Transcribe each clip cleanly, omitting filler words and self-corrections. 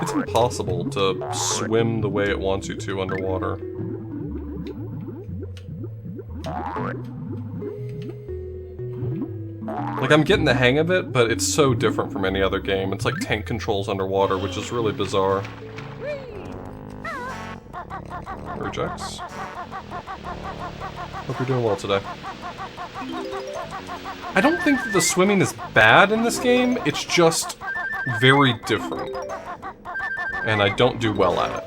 It's impossible to swim the way it wants you to underwater. Like, I'm getting the hang of it, but it's so different from any other game. It's like tank controls underwater, which is really bizarre. Rejects. Hope you're doing well today. I don't think that the swimming is bad in this game, it's just very different. And I don't do well at it.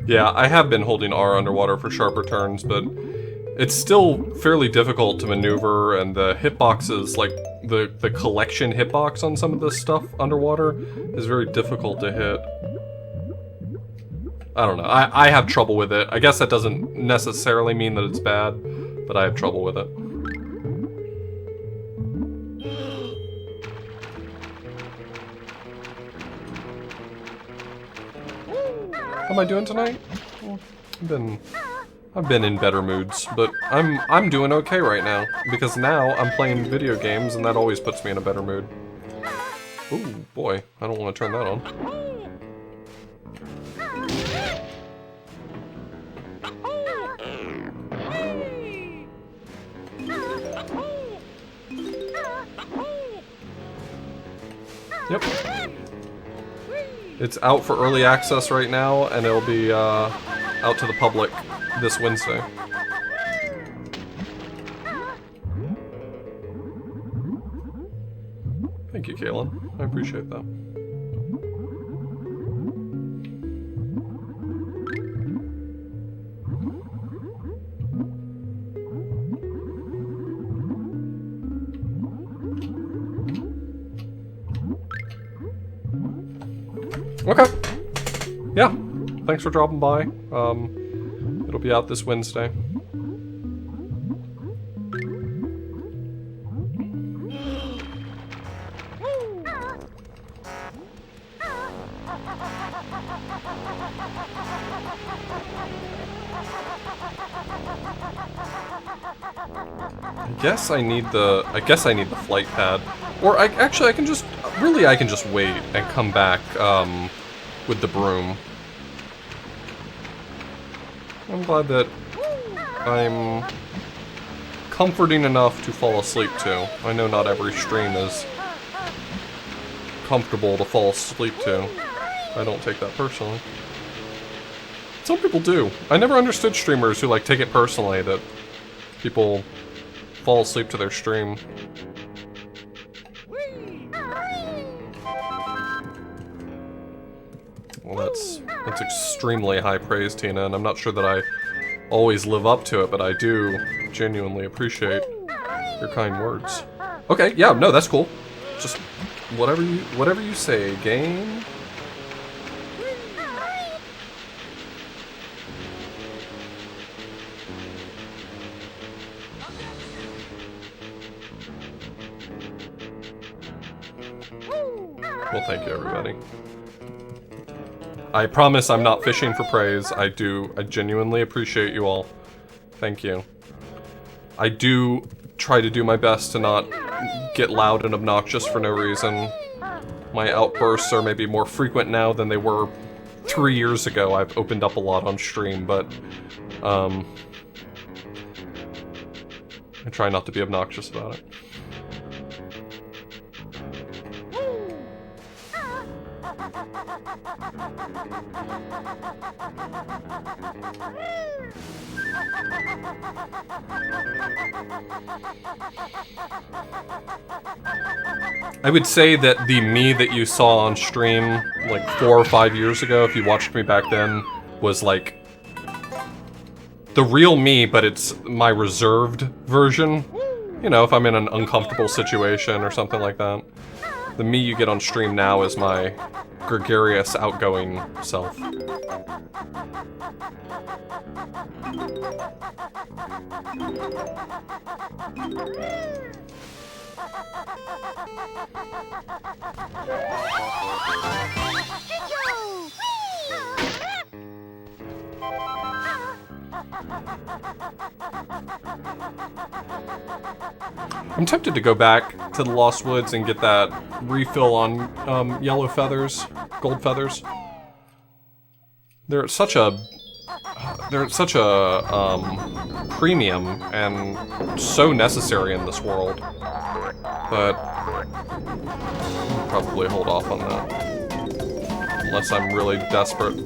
Yeah, I have been holding R underwater for sharper turns, but it's still fairly difficult to maneuver, and the hitboxes, like the collection hitbox on some of this stuff underwater, is very difficult to hit. I don't know, I have trouble with it. I guess that doesn't necessarily mean that it's bad, but I have trouble with it. How am I doing tonight? Well, I've been in better moods, but I'm doing okay right now because now I'm playing video games and that always puts me in a better mood. Ooh, boy, I don't want to turn that on. Yep. It's out for early access right now, and it'll be out to the public this Wednesday. Thank you, Kaylin. I appreciate that. Okay. Yeah. Thanks for dropping by. It'll be out this Wednesday. I guess I need the flight pad. Or I can just wait and come back with the broom. I'm glad that I'm comforting enough to fall asleep to. I know not every stream is comfortable to fall asleep to. I don't take that personally. Some people do. I never understood streamers who like take it personally that people fall asleep to their stream. Well, that's extremely high praise, Tina, and I'm not sure that I always live up to it, but I do genuinely appreciate your kind words. Okay, yeah, no, that's cool. Just whatever you say, game. Well, thank you, everybody. I promise I'm not fishing for praise. I genuinely appreciate you all. Thank you. I do try to do my best to not get loud and obnoxious for no reason. My outbursts are maybe more frequent now than they were 3 years ago. I've opened up a lot on stream, but I try not to be obnoxious about it. I would say that the me that you saw on stream like 4 or 5 years ago, if you watched me back then, was like the real me, but it's my reserved version. You know, if I'm in an uncomfortable situation or something like that. The me you get on stream now is my gregarious, outgoing self. I'm tempted to go back to the Lost Woods and get that refill on yellow feathers, gold feathers. They're such a premium and so necessary in this world. But I'll probably hold off on that unless I'm really desperate.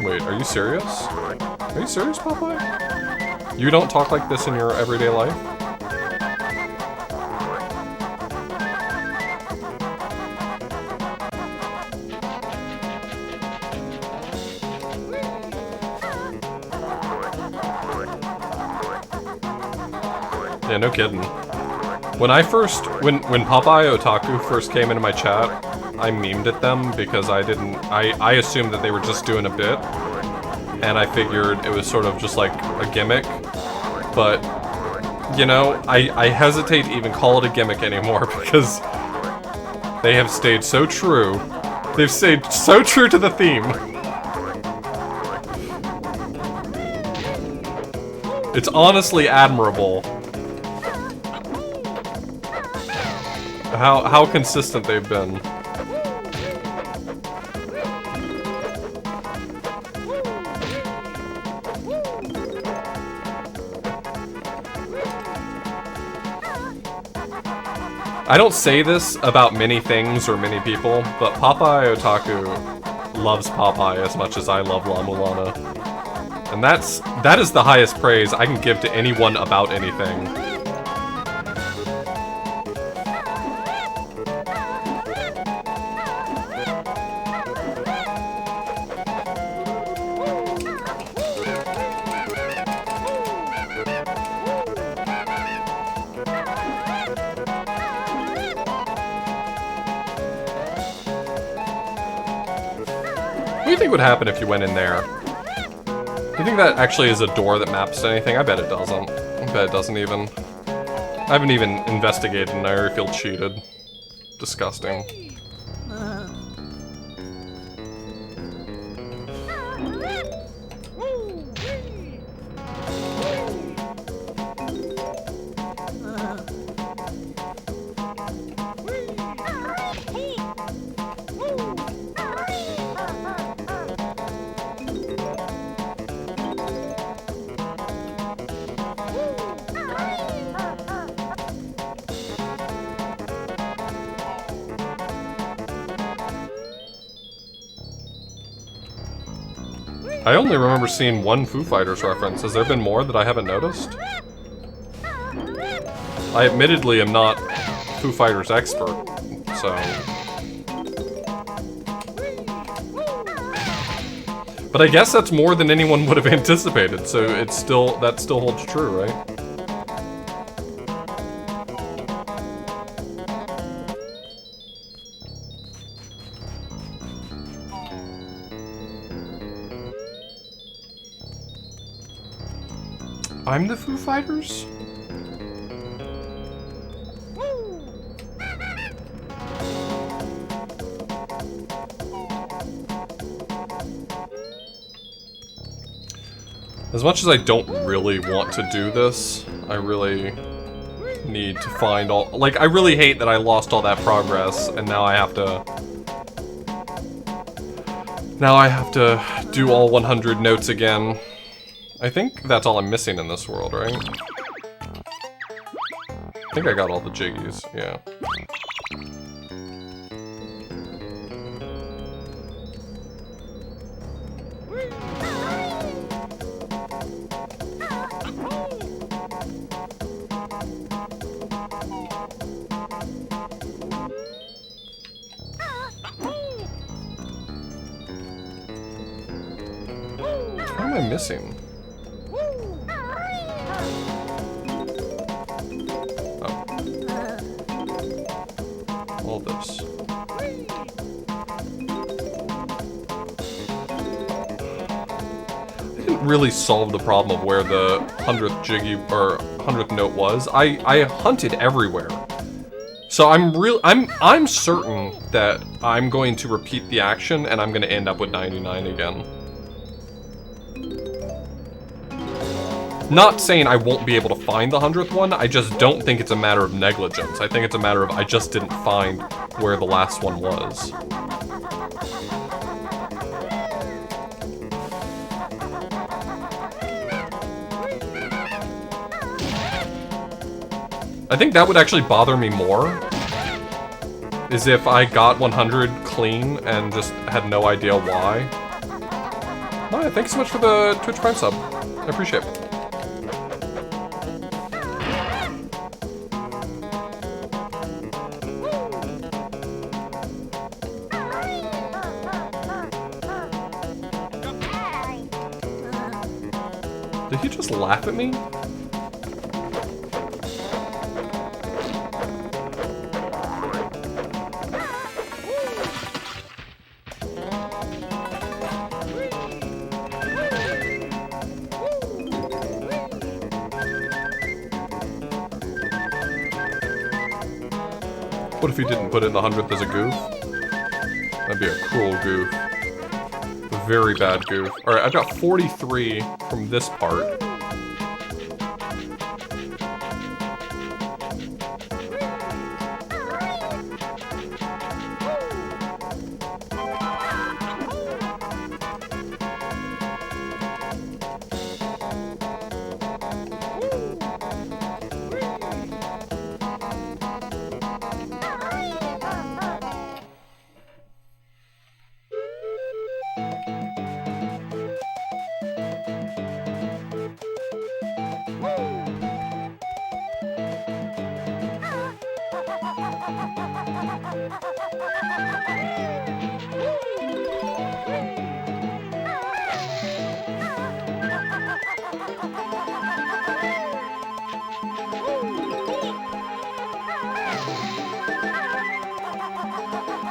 Wait, are you serious? Are you serious, Popeye? You don't talk like this in your everyday life? Yeah, no kidding. When Popeye Otaku first came into my chat, I memed at them because I assumed that they were just doing a bit, and I figured it was sort of just like a gimmick, but, you know, I hesitate to even call it a gimmick anymore because they have stayed so true. They've stayed so true to the theme. It's honestly admirable how consistent they've been. I don't say this about many things or many people, but Popeye Otaku loves Popeye as much as I love La Mulana. And that is the highest praise I can give to anyone about anything. What do you think would happen if you went in there? Do you think that actually is a door that maps to anything? I bet it doesn't. I bet it doesn't even. I haven't even investigated and I already feel cheated. Disgusting. I only remember seeing one Foo Fighters reference. Has there been more that I haven't noticed? I admittedly am not Foo Fighters expert, so... But I guess that's more than anyone would have anticipated, so that still holds true, right? I'm the Foo Fighters? As much as I don't really want to do this, I really need to find all... Like, I really hate that I lost all that progress, and now I have to... Now I have to do all 100 notes again. I think that's all I'm missing in this world, right? I think I got all the Jiggies, yeah. What am I missing? Oh. All this. I didn't really solve the problem of where the 100th Jiggy or 100th note was. I hunted everywhere. So I'm certain that I'm going to repeat the action and I'm going to end up with 99 again. Not saying I won't be able to find the 100th one, I just don't think it's a matter of negligence. I think it's a matter of I just didn't find where the last one was. I think that would actually bother me more, is if I got 100 clean and just had no idea why. Alright, thanks so much for the Twitch Prime sub. I appreciate it. Did he just laugh at me? What if he didn't put in the 100th as a goof? That'd be a cruel goof. A very bad goof. Alright, I've got 43 from this part.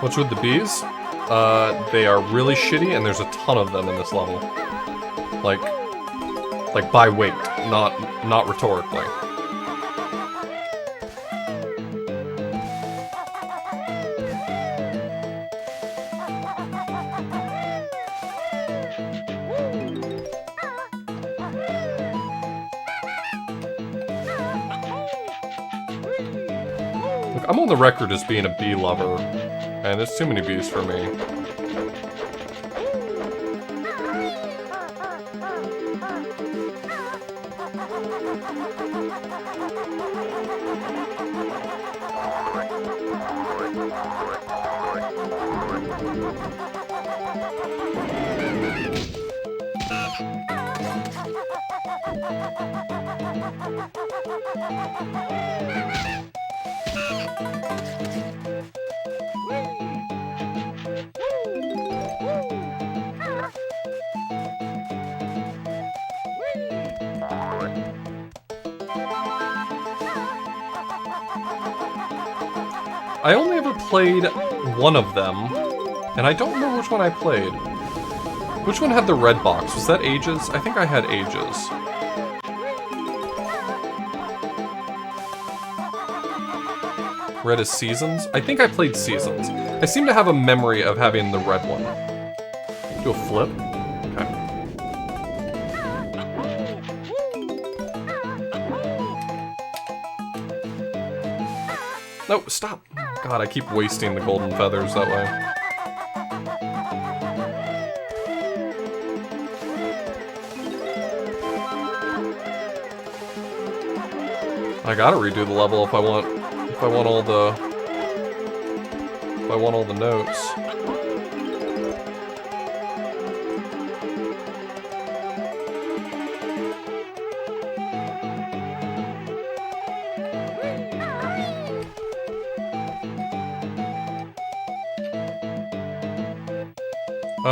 What's with the bees? They are really shitty, and there's a ton of them in this level. Like by weight, not rhetorically. Look, I'm on the record as being a bee lover. And there's too many bees for me. I only ever played one of them, and I don't know which one I played. Which one had the red box? Was that Ages? I think I had Ages. Red is Seasons? I think I played Seasons. I seem to have a memory of having the red one. Do a flip? Okay. No, stop. God, I keep wasting the golden feathers that way. I gotta redo the level if I want all the notes.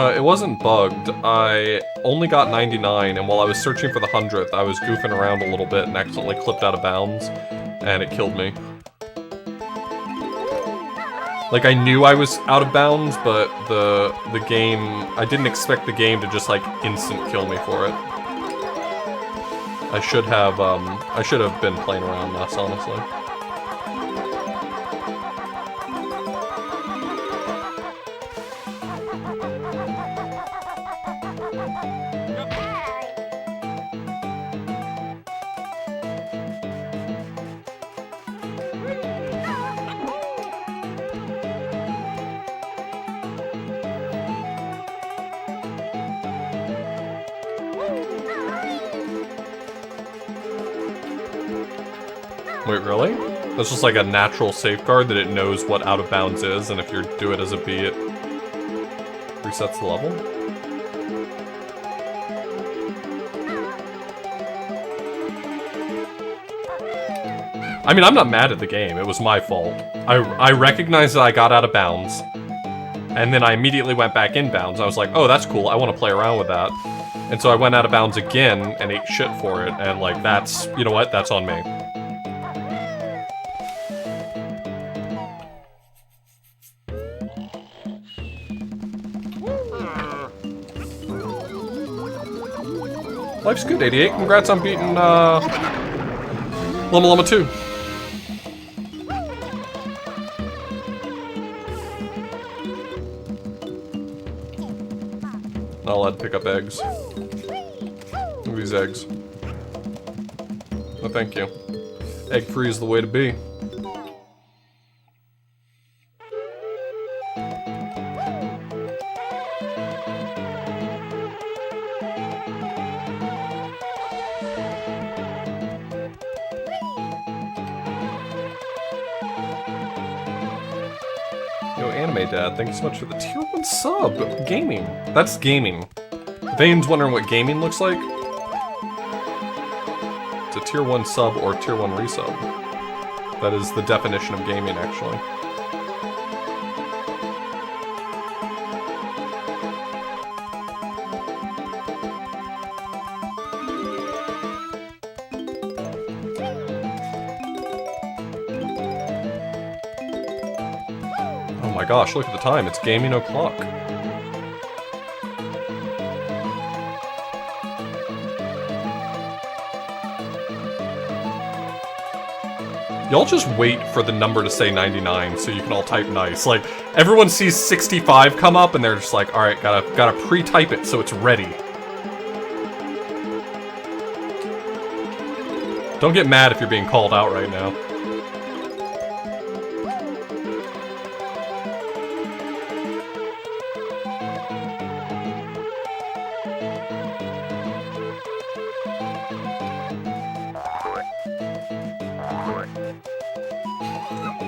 It wasn't bugged. I only got 99, and while I was searching for the 100th, I was goofing around a little bit and accidentally clipped out of bounds, and it killed me. Like, I knew I was out of bounds, but the game... I didn't expect the game to just, like, instant kill me for it. I should have been playing around less, honestly. Wait, really? That's just like a natural safeguard that it knows what out of bounds is, and if you do it as a B, it resets the level? I mean, I'm not mad at the game. It was my fault. I recognized that I got out of bounds, and then I immediately went back in bounds. I was like, oh, that's cool. I want to play around with that. And so I went out of bounds again and ate shit for it, and like, that's, you know what? That's on me. Life's good, 88. Congrats on beating, Llama Llama 2. Not allowed to pick up eggs. Look at these eggs. No, thank you. Egg free is the way to be. Dad, thank you so much for the tier 1 sub. Gaming. That's gaming. Vane's wondering what gaming looks like. It's a tier 1 sub or tier 1 resub. That is the definition of gaming, actually. Oh my gosh, look at the time. It's gaming o'clock. Y'all just wait for the number to say 99 so you can all type nice. Like, everyone sees 65 come up and they're just like, alright, gotta pre-type it so it's ready. Don't get mad if you're being called out right now.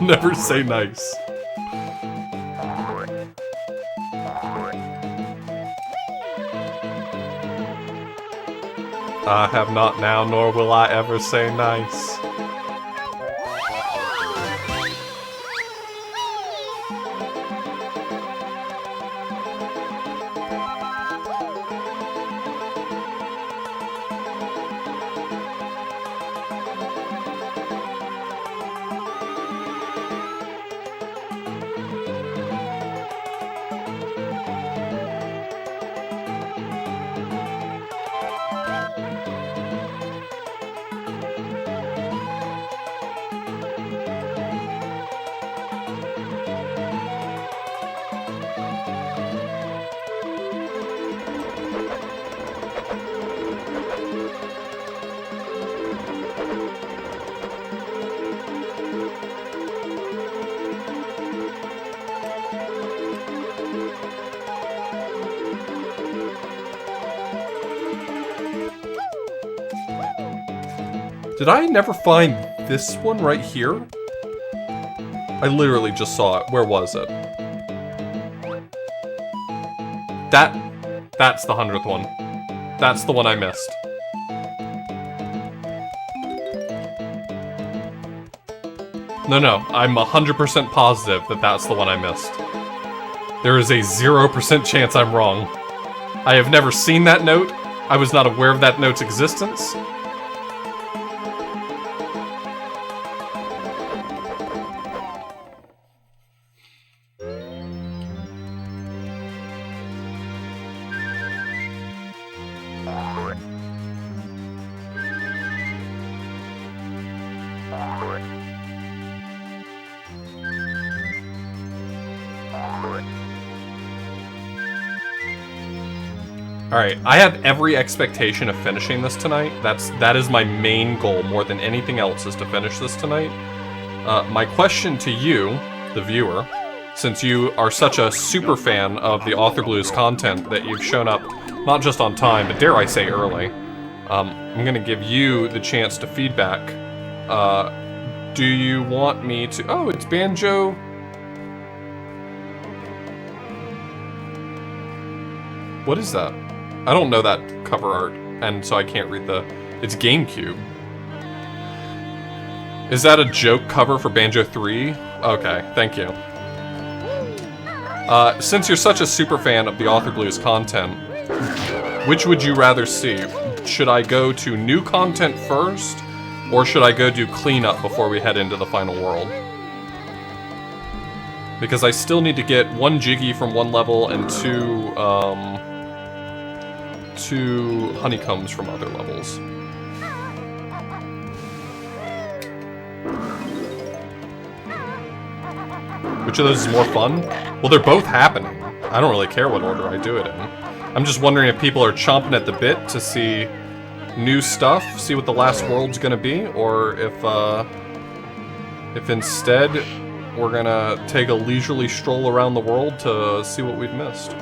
Never say nice. I have not now, nor will I ever say nice. Did I never find this one right here? I literally just saw it. Where was it? That's the 100th one. That's the one I missed. No, I'm 100% positive that that's the one I missed. There is a 0% chance I'm wrong. I have never seen that note. I was not aware of that note's existence. Alright, I have every expectation of finishing this tonight. That is my main goal, more than anything else, is to finish this tonight. My question to you, the viewer, since you are such a super fan of the Author Blues content that you've shown up not just on time, but dare I say early, I'm gonna give you the chance to feedback. Do you want me to... Oh, it's Banjo... What is that? I don't know that cover art, and so I can't read the... It's GameCube. Is that a joke cover for Banjo 3? Okay, thank you. Since you're such a super fan of the Author Blues content, which would you rather see? Should I go to new content first, or should I go do cleanup before we head into the final world? Because I still need to get 1 Jiggy from one level and 2 Honeycombs from other levels. Which of those is more fun? Well, they're both happening. I don't really care what order I do it in. I'm just wondering if people are chomping at the bit to see new stuff, see what the last world's gonna be, or if instead we're gonna take a leisurely stroll around the world to see what we've missed.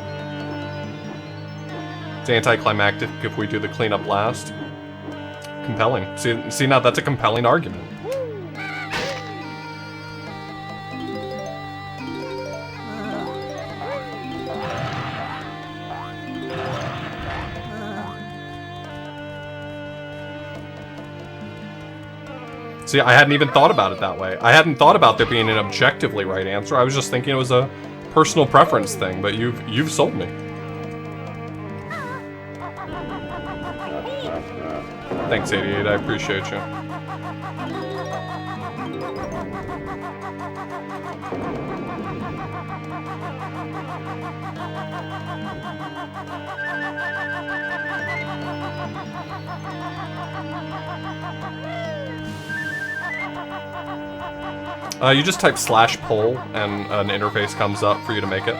It's anticlimactic if we do the cleanup last. Compelling. See now, that's a compelling argument. See, I hadn't even thought about it that way. I hadn't thought about there being an objectively right answer. I was just thinking it was a personal preference thing, but you've sold me. Thanks, 88. I appreciate you. You just type /poll and an interface comes up for you to make it.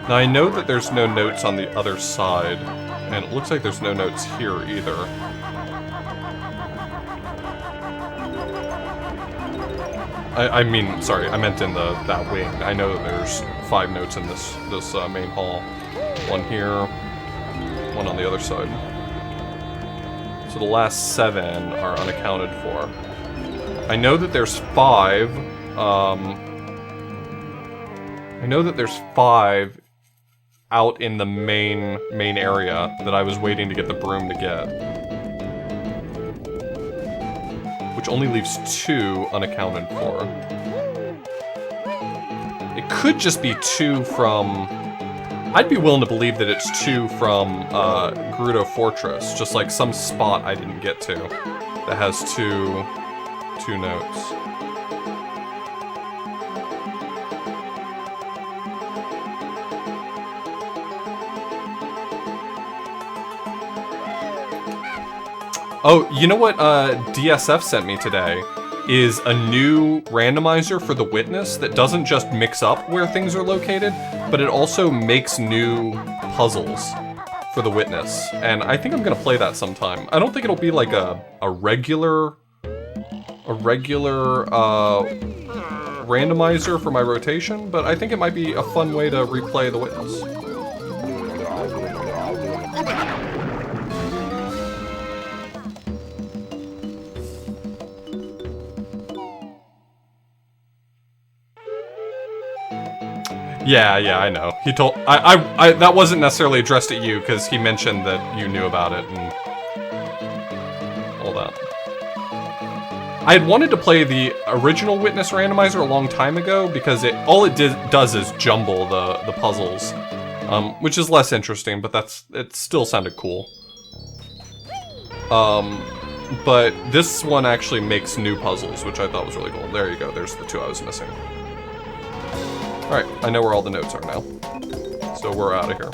Now I know that there's no notes on the other side, and it looks like there's no notes here either. I mean, sorry, I meant in that wing. I know that there's 5 notes in this main hall. 1 here, 1 on the other side. So the last 7 are unaccounted for. I know that there's 5. I know that there's 5 out in the main area that I was waiting to get the broom to get. Which only leaves 2 unaccounted for. It could just be 2 from... I'd be willing to believe that it's 2 from Gerudo Fortress, just like some spot I didn't get to that has 2 notes. Oh, you know what DSF sent me today? Is a new randomizer for the witness that doesn't just mix up where things are located, but it also makes new puzzles for the witness. And I think I'm gonna play that sometime. I don't think it'll be like a regular randomizer for my rotation, but I think it might be a fun way to replay the witness. Yeah, I know. He told I that wasn't necessarily addressed at you because he mentioned that you knew about it and all that. I had wanted to play the original Witness randomizer a long time ago because all it does is jumble the puzzles, which is less interesting, but it still sounded cool. But this one actually makes new puzzles, which I thought was really cool. There you go. There's the two I was missing. Alright, I know where all the notes are now. So we're out of here.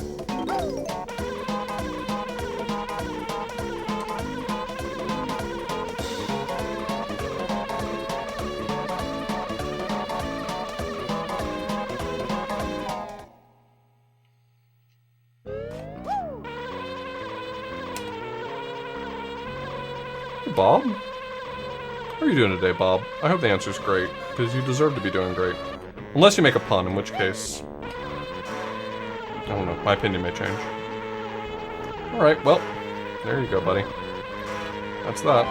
Hey, Bob? How are you doing today, Bob? I hope the answer's great, because you deserve to be doing great. Unless you make a pun, in which case... I don't know, my opinion may change. Alright, well, there you go, buddy. That's that.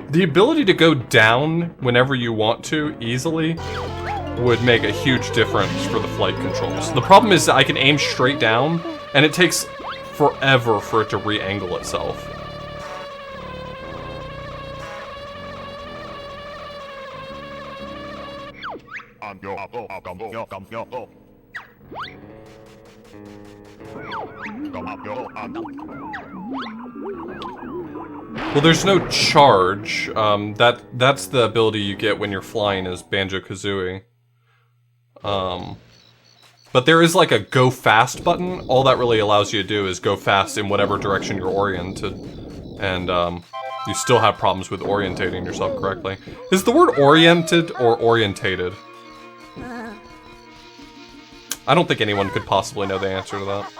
The ability to go down whenever you want to, easily, would make a huge difference for the flight controls. The problem is that I can aim straight down, and it takes forever for it to re-angle itself. Well, there's no charge. That's the ability you get when you're flying as Banjo-Kazooie. But there is like a go fast button. All that really allows you to do is go fast in whatever direction you're oriented. And you still have problems with orientating yourself correctly. Is the word oriented or orientated? I don't think anyone could possibly know the answer to that.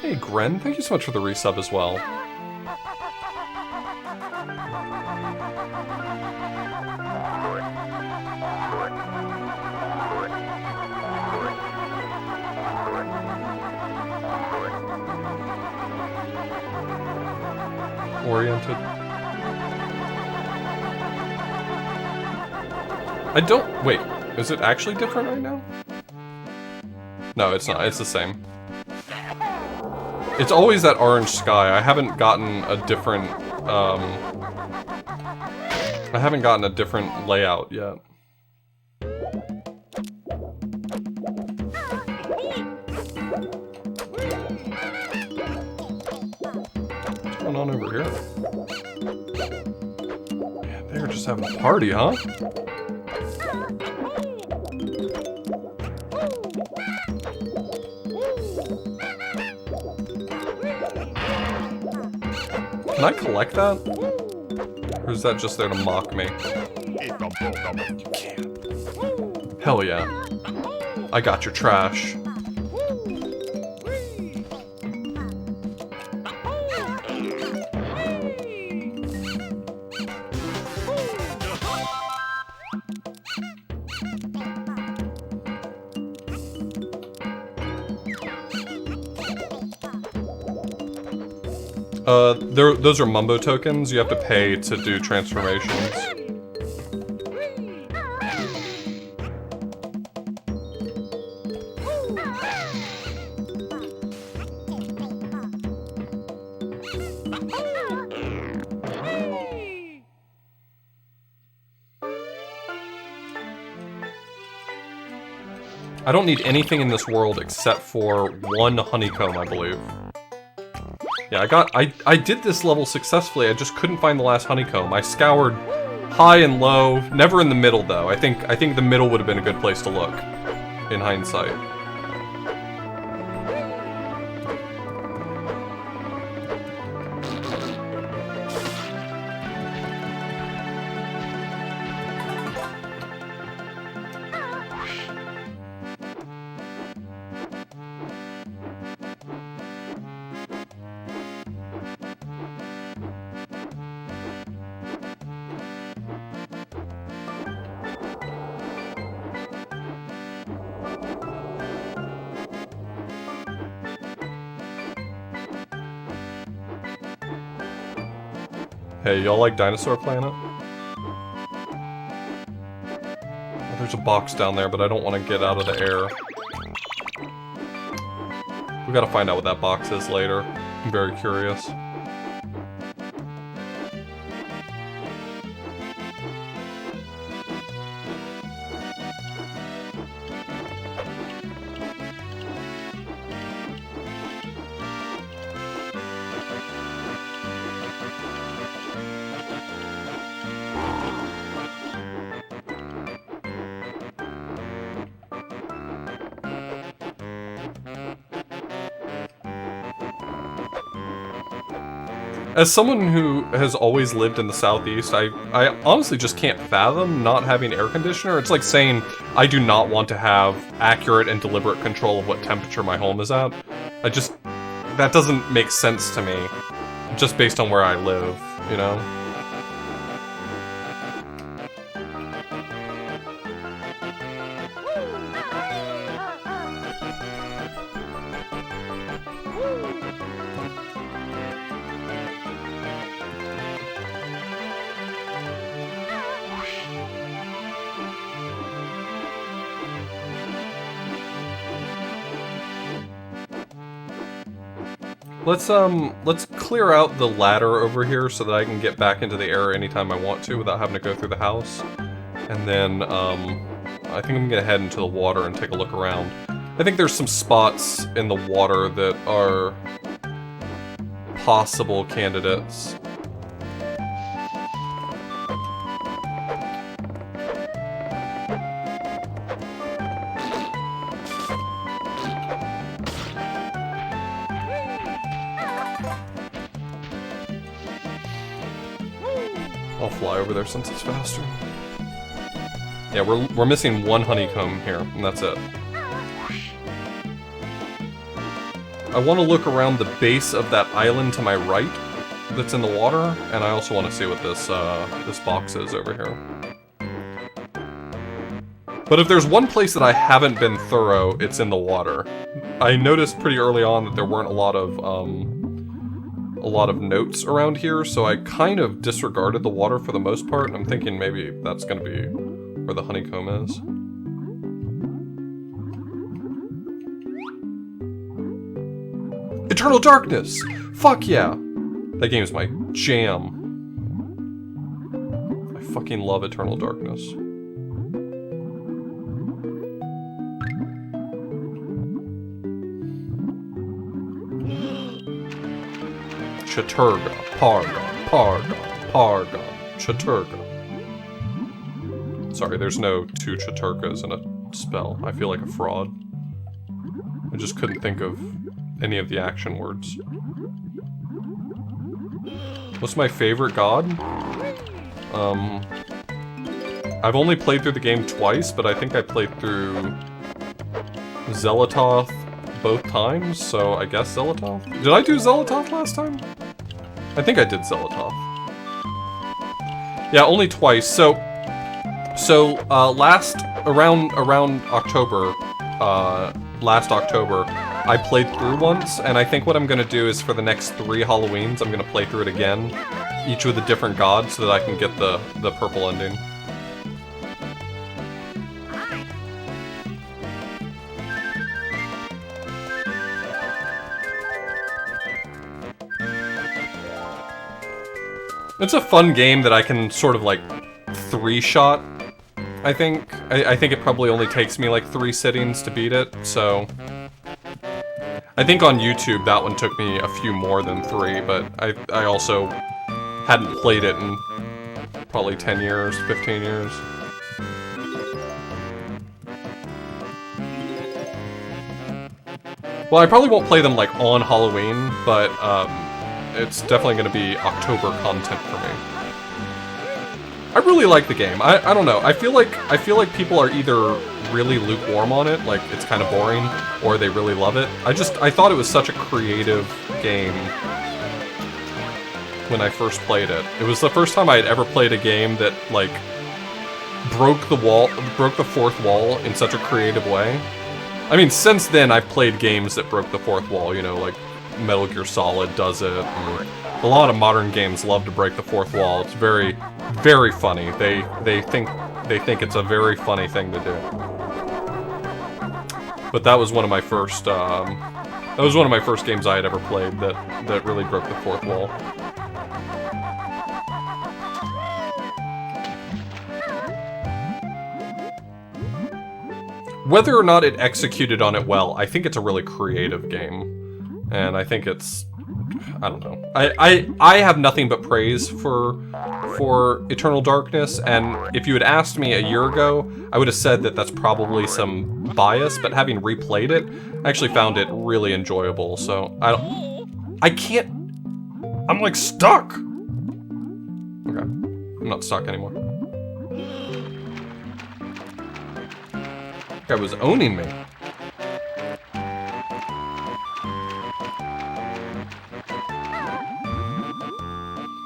Hey, Gren, thank you so much for the resub as well. Oriented. I don't... Wait, is it actually different right now? No, it's not. It's the same. It's always that orange sky. I haven't gotten a different, layout yet. What's going on over here? Man, they're just having a party, huh? Can I collect that? Or is that just there to mock me? You can't. Hell yeah. I got your trash. Those are Mumbo tokens. You have to pay to do transformations. I don't need anything in this world except for one honeycomb, I believe. Yeah, I did this level successfully, I just couldn't find the last honeycomb. I scoured high and low, never in the middle though. I think the middle would have been a good place to look, in hindsight. Hey, y'all like Dinosaur Planet? Oh, there's a box down there, but I don't want to get out of the air. We gotta find out what that box is later. I'm very curious. As someone who has always lived in the Southeast, I honestly just can't fathom not having air conditioner. It's like saying I do not want to have accurate and deliberate control of what temperature my home is at. That doesn't make sense to me, just based on where I live, you know? Let's clear out the ladder over here so that I can get back into the air anytime I want to without having to go through the house. And then, I think I'm gonna head into the water and take a look around. I think there's some spots in the water that are possible candidates. I'll fly over there since it's faster. Yeah, we're missing one honeycomb here, and that's it. I want to look around the base of that island to my right that's in the water, and I also want to see what this this box is over here. But if there's one place that I haven't been thorough, it's in the water. I noticed pretty early on that there weren't a lot of notes around here, so I kind of disregarded the water for the most part, and I'm thinking maybe that's gonna be where the honeycomb is. Eternal Darkness! Fuck yeah! That game's my jam. I fucking love Eternal Darkness. Chaturga, Parga, Chaturga. Sorry, there's no two Chaturgas in a spell. I feel like a fraud. I just couldn't think of any of the action words. What's my favorite god? I've only played through the game twice, but I think I played through Xelatoth both times, so I guess Xelatoth? Did I do Xelatoth last time? I think I did Xelatoth. Yeah, only twice. So around October, last October, I played through once, and I think what I'm gonna do is for the next 3 Halloweens, I'm gonna play through it again, each with a different god, so that I can get the purple ending. It's a fun game that I can sort of like 3-shot, I think. I think it probably only takes me like 3 sittings to beat it, so... I think on YouTube that one took me a few more than 3, but I also hadn't played it in probably 10 years, 15 years. Well, I probably won't play them like on Halloween, but it's definitely going to be October content for me. I really like the game. I don't know. I feel like people are either really lukewarm on it, like it's kind of boring, or they really love it. I thought it was such a creative game when I first played it. It was the first time I had ever played a game that like broke the fourth wall in such a creative way. I mean, since then I've played games that broke the fourth wall, you know, like Metal Gear Solid does it, and a lot of modern games love to break the fourth wall. It's very, very funny. They think it's a very funny thing to do. But that was one of my first games I had ever played that really broke the fourth wall. Whether or not it executed on it well, I think it's a really creative game. And I think it's... I don't know. I have nothing but praise for Eternal Darkness, and if you had asked me a year ago, I would have said that that's probably some bias, but having replayed it, I actually found it really enjoyable, so I can't... I'm like stuck! Okay. I'm not stuck anymore. Guy was owning me.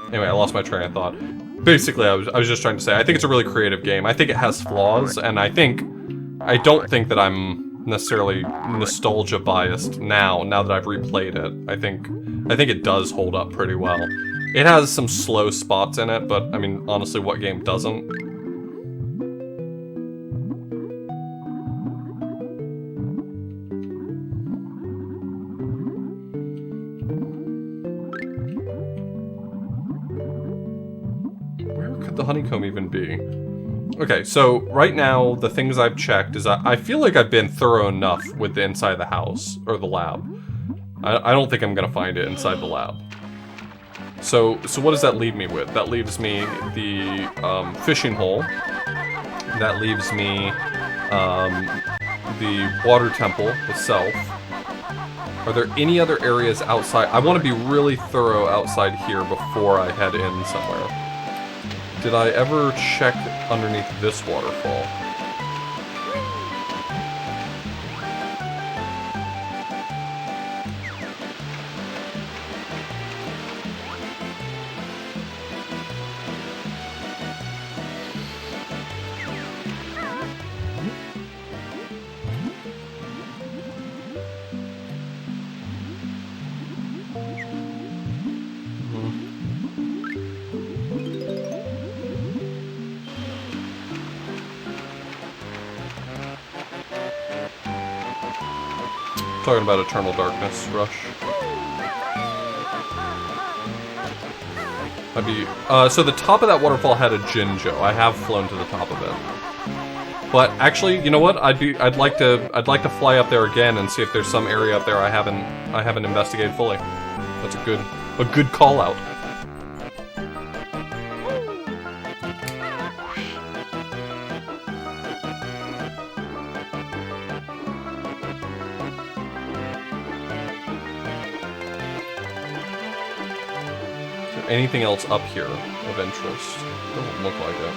Anyway, I lost my train of thought. Basically, I was just trying to say, I think it's a really creative game. I think it has flaws, and I don't think that I'm necessarily nostalgia biased now that I've replayed it. I think it does hold up pretty well. It has some slow spots in it, but I mean, honestly, what game doesn't? The Honeycomb even be? Okay, so right now the things I've checked is I feel like I've been thorough enough with the inside of the house or the lab. I don't think I'm gonna find it inside the lab. So what does that leave me with? That leaves me the fishing hole. That leaves me the water temple itself. Are there any other areas outside? I want to be really thorough outside here before I head in somewhere. Did I ever check underneath this waterfall? Talking about Eternal Darkness, Rush. So the top of that waterfall had a Jinjo. I have flown to the top of it. But actually, you know what? I'd like to fly up there again and see if there's some area up there I haven't investigated fully. That's a good call out. Anything else up here of interest? Doesn't look like it.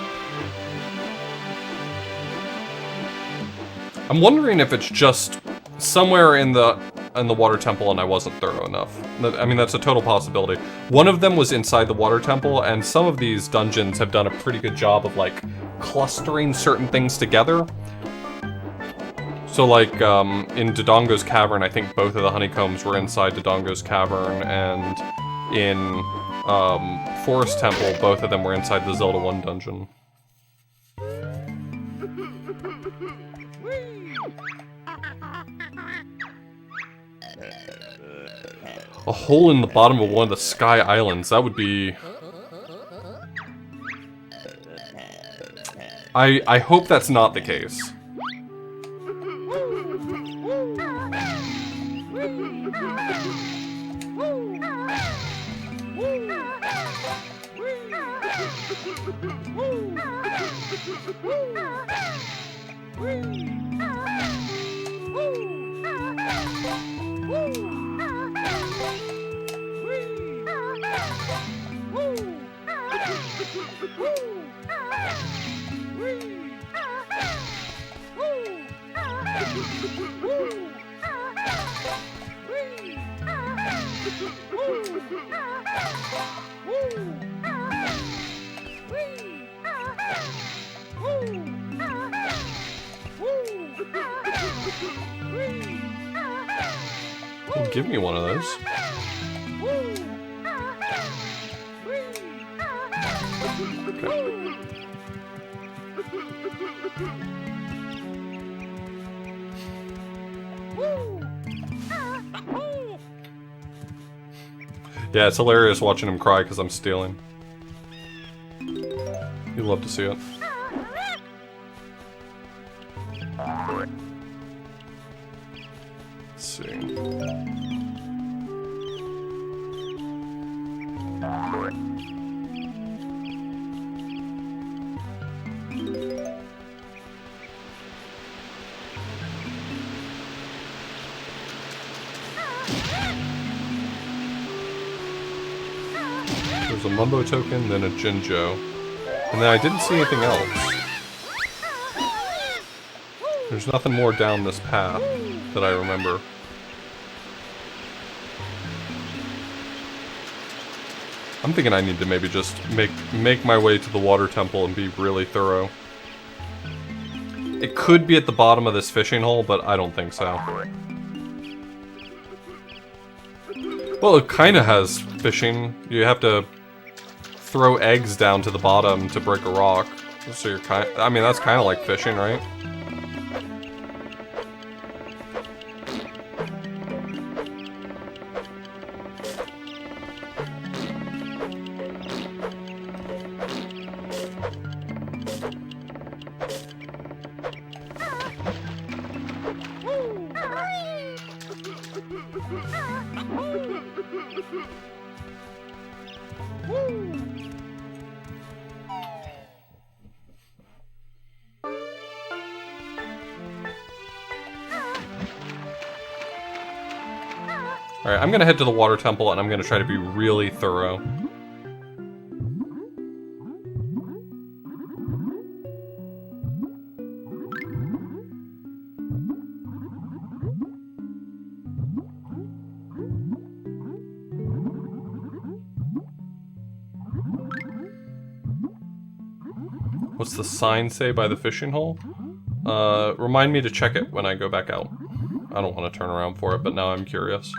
I'm wondering if it's just somewhere in the water temple and I wasn't thorough enough. I mean, that's a total possibility. One of them was inside the water temple, and some of these dungeons have done a pretty good job of like clustering certain things together. So like in Dodongo's Cavern, I think both of the honeycombs were inside Dodongo's Cavern, and in Forest Temple, both of them were inside the Zelda 1 dungeon. A hole in the bottom of one of the Sky Islands, that would be... I hope that's not the case. Oh, give me one of those. Okay. Yeah, it's hilarious watching him cry because I'm stealing. You love to see it. Let's see. There's a Mumbo token, then a Jinjo. And then I didn't see anything else. There's nothing more down this path that I remember. I'm thinking I need to maybe just make my way to the water temple and be really thorough. It could be at the bottom of this fishing hole, but I don't think so. Well, it kind of has fishing. You have to throw eggs down to the bottom to break a rock. So you're I mean, that's kind of like fishing, right? Alright, I'm gonna head to the water temple and I'm gonna try to be really thorough. What's the sign say by the fishing hole? Remind me to check it when I go back out. I don't want to turn around for it, but now I'm curious.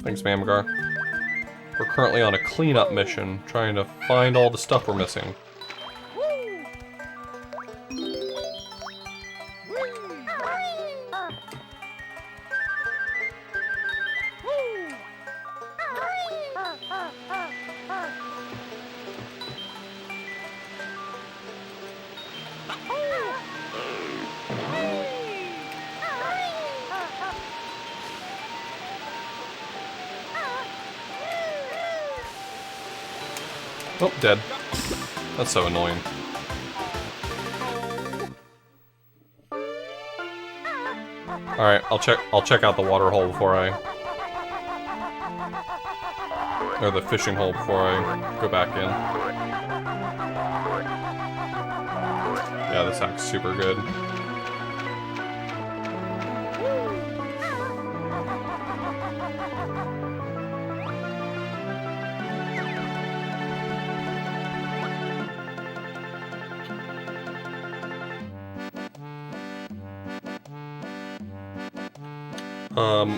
Thanks, Mamgar. We're currently on a cleanup mission, trying to find all the stuff we're missing. Oh, dead. That's so annoying. Alright, I'll check out the water hole before I... or the fishing hole before I go back in. Yeah, this act's super good.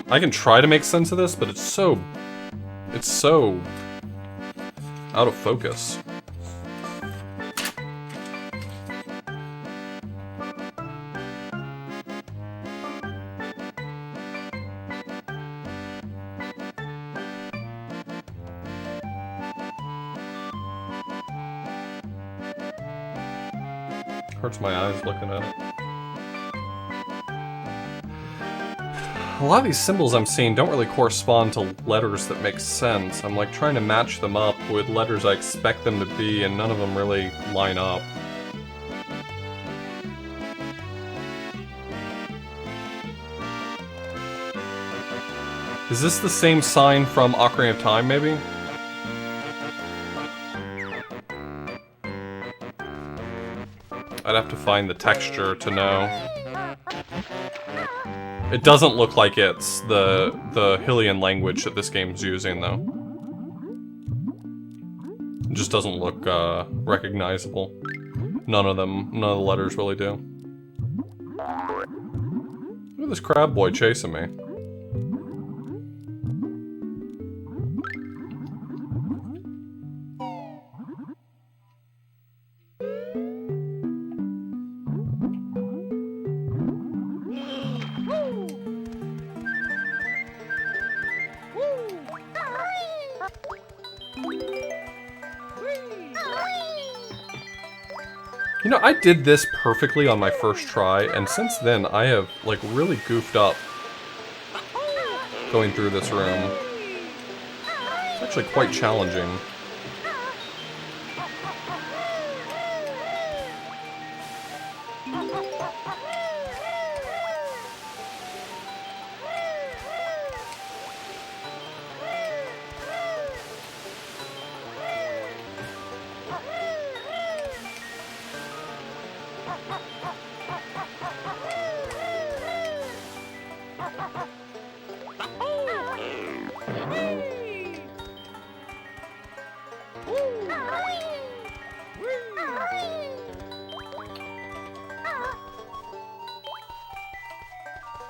I can try to make sense of this, but it's so out of focus. Hurts my eyes looking at it. A lot of these symbols I'm seeing don't really correspond to letters that make sense. I'm like trying to match them up with letters I expect them to be, and none of them really line up. Is this the same sign from Ocarina of Time, maybe? I'd have to find the texture to know. It doesn't look like it's the Hylian language that this game's using, though. It just doesn't look recognizable. None of the letters really do. Look at this crab boy chasing me. You know, I did this perfectly on my first try, and since then I have, like, really goofed up going through this room. It's actually quite challenging.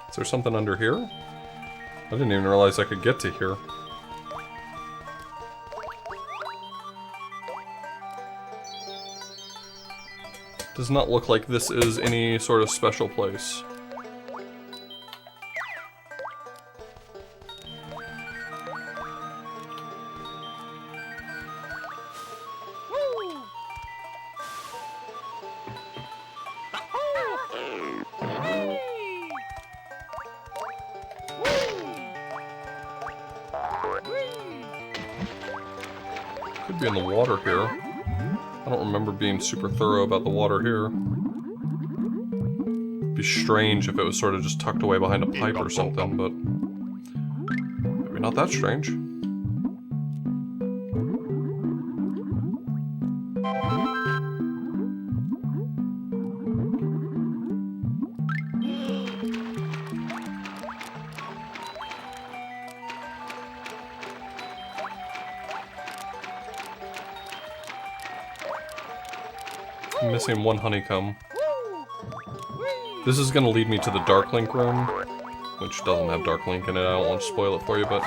Is there something under here? I didn't even realize I could get to here. Does not look like this is any sort of special place. Could be in the water here. I don't remember being super thorough about the water here. It'd be strange if it was sort of just tucked away behind a pipe or something, but maybe not that strange. I'm missing one honeycomb. This is gonna lead me to the Dark Link room, which doesn't have Dark Link in it. I don't want to spoil it for you, but...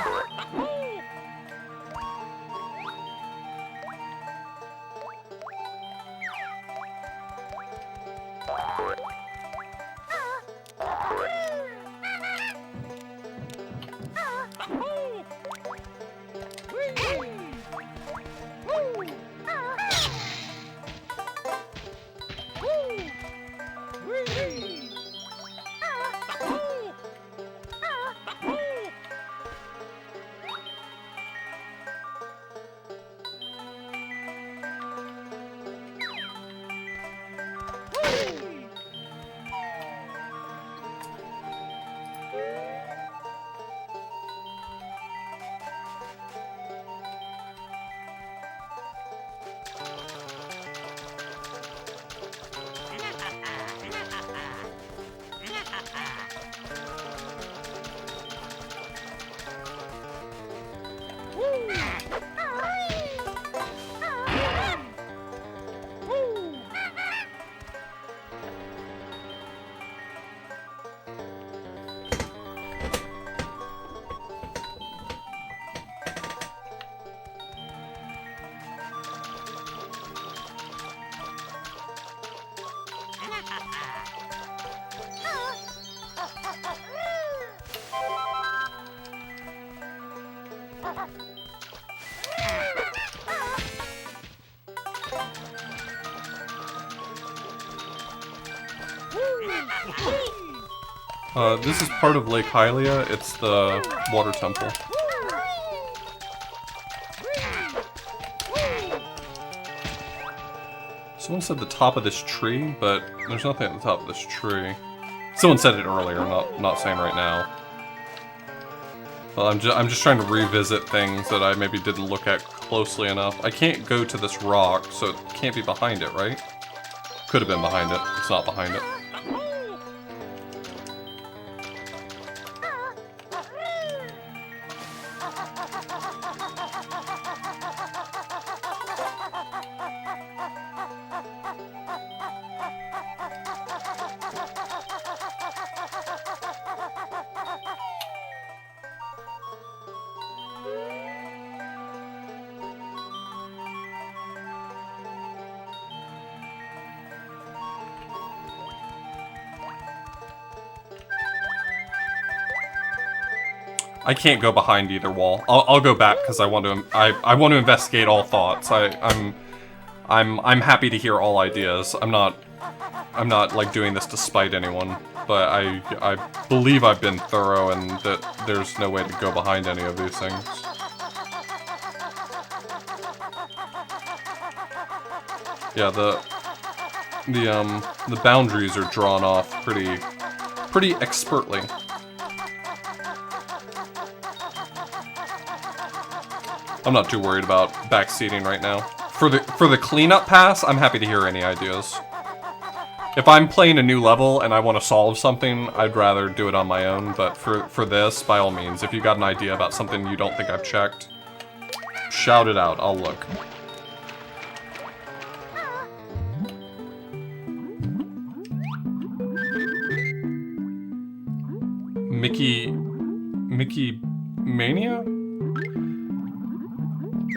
This is part of Lake Hylia. It's the water temple. Someone said the top of this tree, but there's nothing at the top of this tree. Someone said it earlier, not saying right now. Well, I'm just trying to revisit things that I maybe didn't look at closely enough. I can't go to this rock, so it can't be behind it, right? Could have been behind it. It's not behind it. I can't go behind either wall. I'll go back because I want to. I want to investigate all thoughts. I'm happy to hear all ideas. I'm not like doing this to spite anyone, but I believe I've been thorough and that there's no way to go behind any of these things. Yeah, the boundaries are drawn off pretty expertly. I'm not too worried about backseating right now. For the cleanup pass, I'm happy to hear any ideas. If I'm playing a new level and I want to solve something, I'd rather do it on my own, but for this, by all means, if you got an idea about something you don't think I've checked, shout it out, I'll look. Mickey Mania?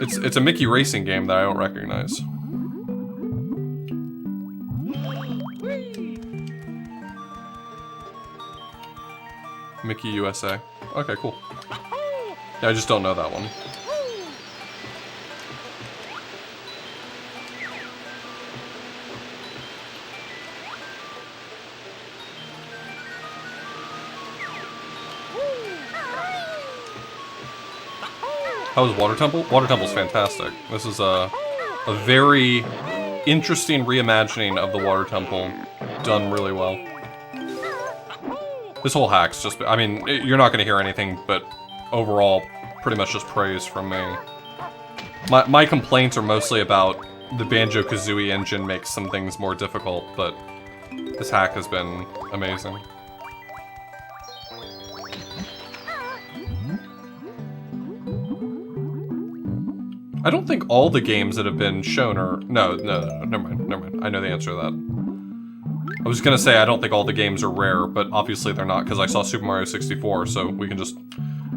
It's a Mickey racing game that I don't recognize. Mickey USA. Okay, cool. Yeah, I just don't know that one. How was Water Temple? Water Temple's fantastic. This is a very interesting reimagining of the Water Temple, done really well. This whole hack's just, I mean, you're not going to hear anything, but overall, pretty much just praise from me. My complaints are mostly about the Banjo-Kazooie engine makes some things more difficult, but this hack has been amazing. I don't think all the games that have been shown are... No, never mind. I know the answer to that. I was gonna say I don't think all the games are rare, but obviously they're not, because I saw Super Mario 64, so we can just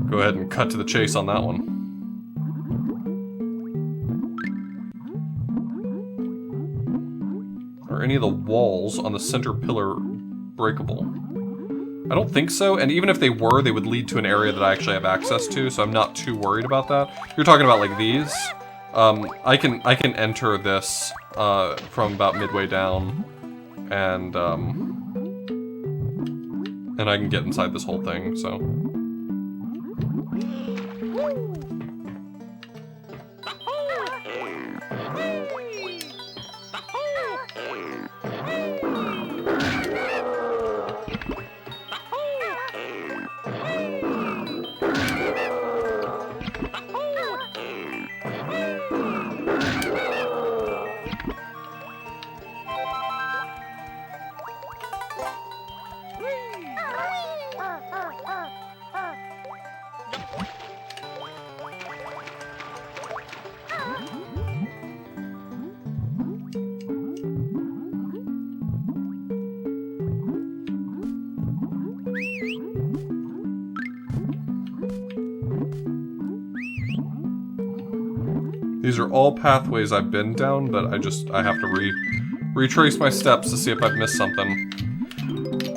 go ahead and cut to the chase on that one. Are any of the walls on the center pillar breakable? I don't think so, and even if they were, they would lead to an area that I actually have access to, so I'm not too worried about that. You're talking about like these. I can enter this from about midway down, and I can get inside this whole thing, so. These are all pathways I've been down, but I have to retrace my steps to see if I've missed something.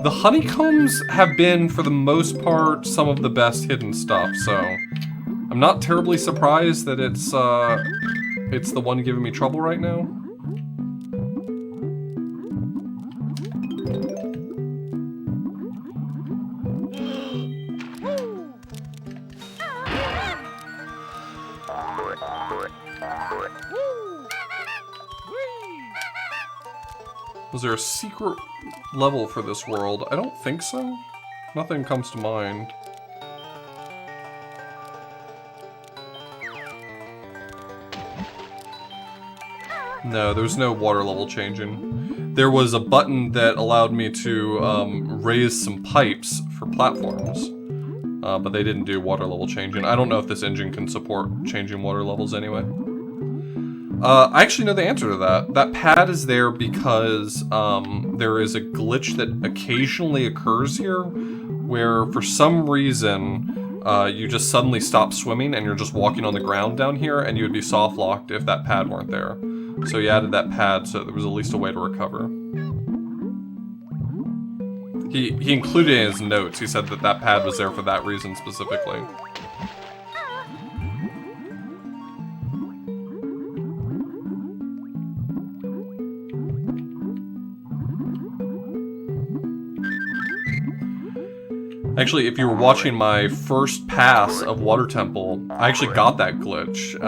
The honeycombs have been, for the most part, some of the best hidden stuff, so I'm not terribly surprised that it's the one giving me trouble right now. Was there a secret level for this world? I don't think so. Nothing comes to mind. No, there's no water level changing. There was a button that allowed me to raise some pipes for platforms, but they didn't do water level changing. I don't know if this engine can support changing water levels anyway. I actually know the answer to that. That pad is there because there is a glitch that occasionally occurs here, where for some reason you just suddenly stop swimming and you're just walking on the ground down here, and you would be soft locked if that pad weren't there. So he added that pad so there was at least a way to recover. He included it in his notes. He said that that pad was there for that reason specifically. Actually, if you were watching my first pass of Water Temple, I actually got that glitch.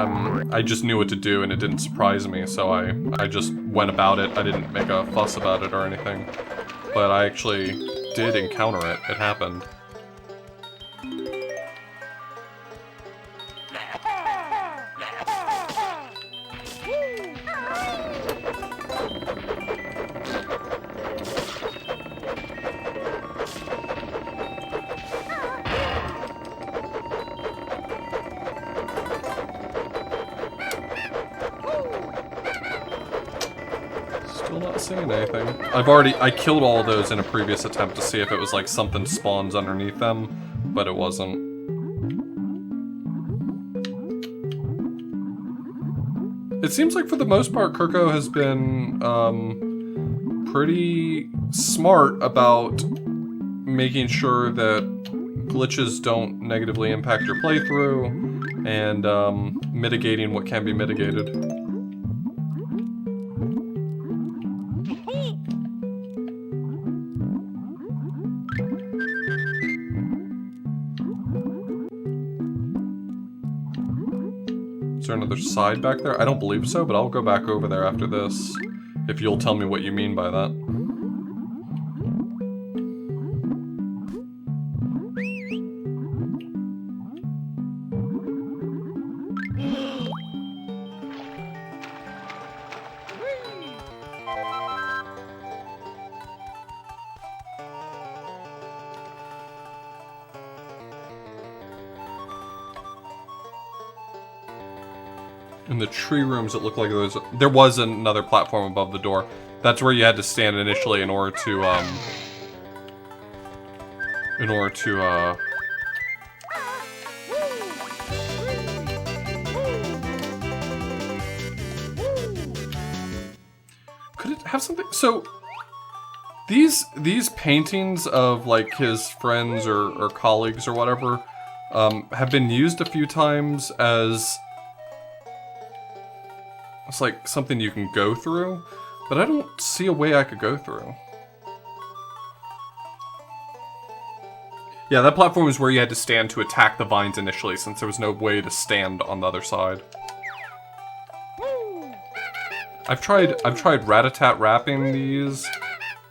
I just knew what to do and it didn't surprise me, so I just went about it. I didn't make a fuss about it or anything. But I actually did encounter it. It happened. Still not seeing anything. I killed all those in a previous attempt to see if it was like something spawns underneath them, but it wasn't. It seems like for the most part, Kirko has been pretty smart about making sure that glitches don't negatively impact your playthrough and mitigating what can be mitigated. Is there another side back there? I don't believe so, but I'll go back over there after this, if you'll tell me what you mean by that. In the tree rooms, it looked like there was another platform above the door. That's where you had to stand initially in order to could it have something? So these paintings of like his friends or colleagues or whatever have been used a few times as it's like something you can go through, but I don't see a way I could go through. Yeah, that platform is where you had to stand to attack the vines initially, since there was no way to stand on the other side. I've tried rat-a-tat wrapping these.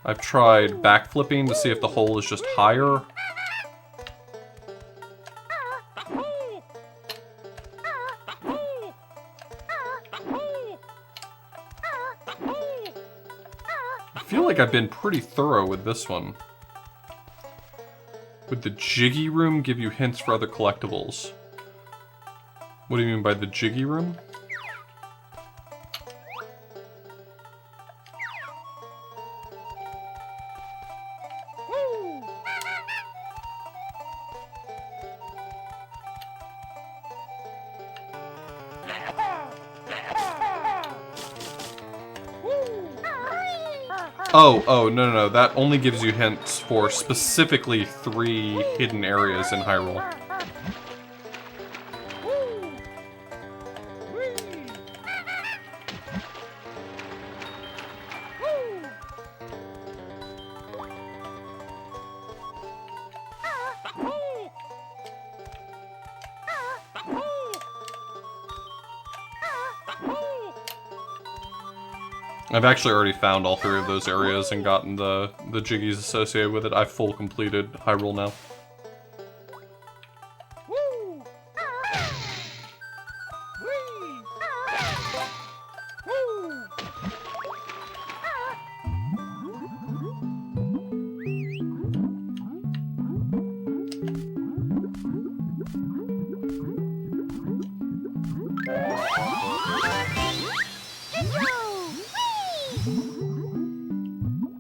I've tried backflipping to see if the hole is just higher. I feel like I've been pretty thorough with this one. Would the Jiggy room give you hints for other collectibles? What do you mean by the Jiggy room? Oh, no, that only gives you hints for specifically 3 hidden areas in Hyrule. I've actually already found all 3 of those areas and gotten the Jiggies associated with it. I've full completed Hyrule now.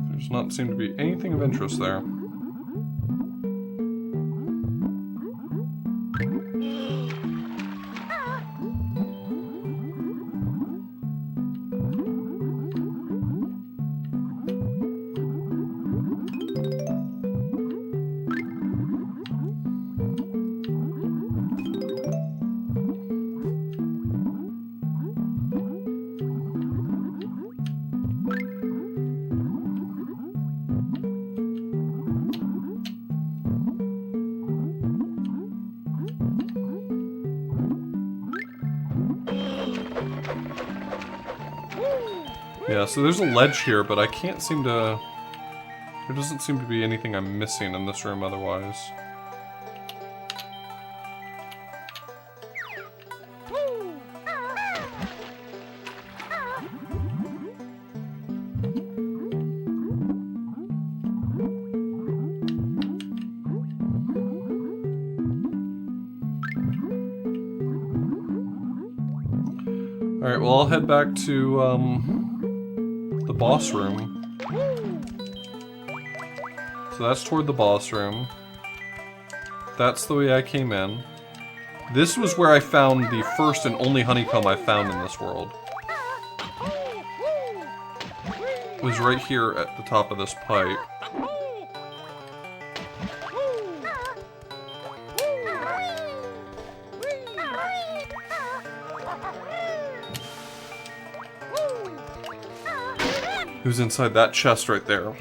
There's not seem to be anything of interest there. Yeah, so there's a ledge here, but I can't seem to... There doesn't seem to be anything I'm missing in this room otherwise. Alright, well I'll head back to, the boss room. So that's toward the boss room. That's the way I came in. This was where I found the first and only honeycomb I found in this world. It was right here at the top of this pipe. It was inside that chest right there.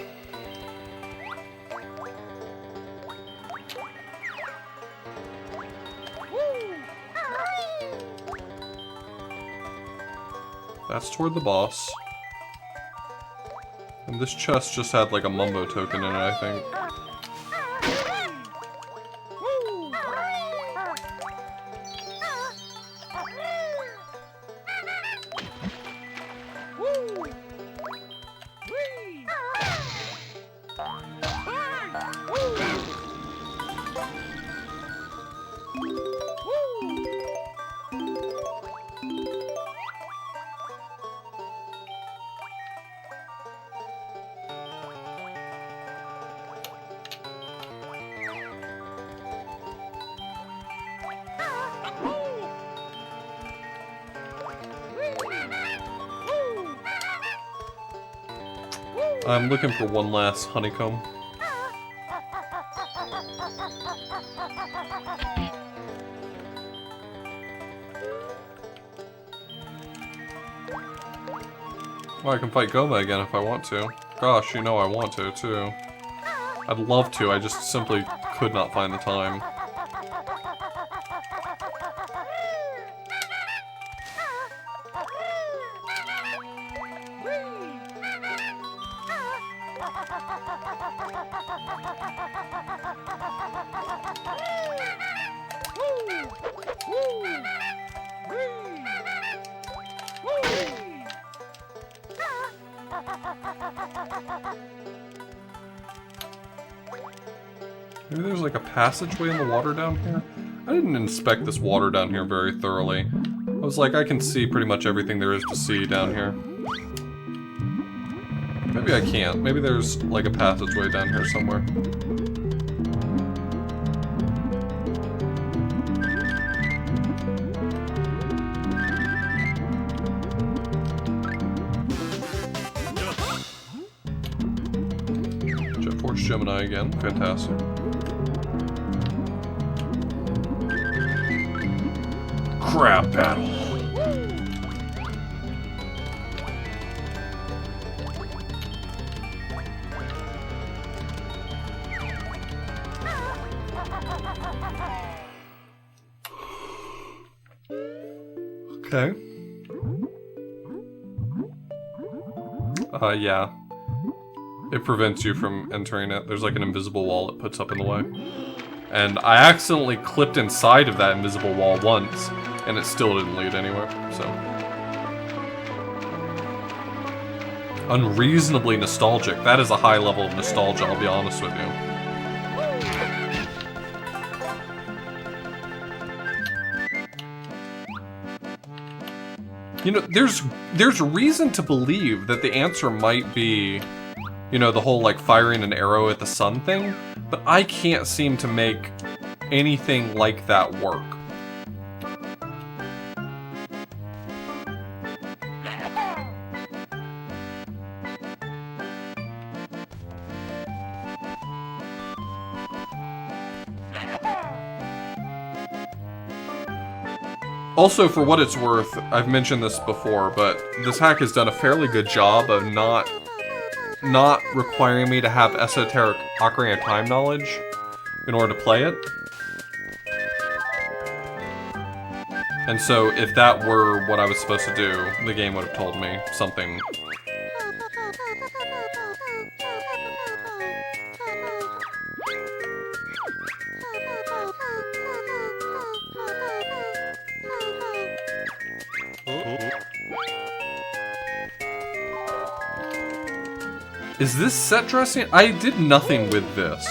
That's toward the boss. And this chest just had like a mumbo token in it, I think. I'm looking for one last honeycomb. Well, I can fight Goma again if I want to. Gosh, you know I want to, too. I'd love to, I just simply could not find the time. Maybe there's like a passageway in the water down here? I didn't inspect this water down here very thoroughly. I was like, I can see pretty much everything there is to see down here. Maybe I can't. Maybe there's like a passageway down here somewhere. Jet Force Gemini again. Fantastic. Crab battle. Okay. Yeah. It prevents you from entering it. There's like an invisible wall it puts up in the way. And I accidentally clipped inside of that invisible wall once, and it still didn't lead anywhere, so. Unreasonably nostalgic. That is a high level of nostalgia, I'll be honest with you. You know, there's reason to believe that the answer might be, you know, the whole, like, firing an arrow at the sun thing, but I can't seem to make anything like that work. Also, for what it's worth, I've mentioned this before, but this hack has done a fairly good job of not requiring me to have esoteric Ocarina of Time knowledge in order to play it. And so, if that were what I was supposed to do, the game would have told me something. Is this set dressing? I did nothing with this.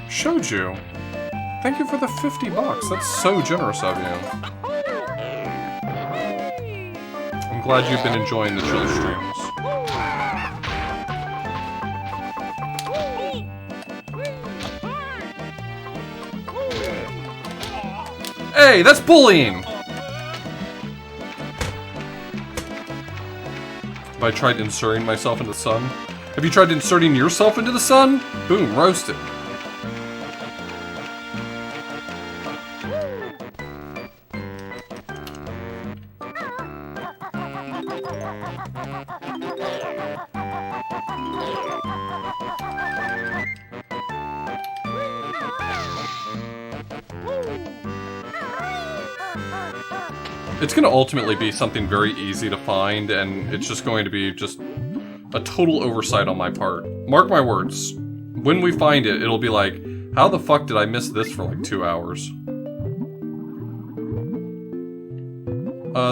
Showed. Thank you for the 50 bucks. That's so generous of you. I'm glad you've been enjoying the chill streams. Hey, that's bullying! Have I tried inserting myself into the sun? Have you tried inserting yourself into the sun? Boom, roasted. It's going to ultimately be something very easy to find, and it's just going to be just a total oversight on my part. Mark my words. When we find it, it'll be like, how the fuck did I miss this for like 2 hours?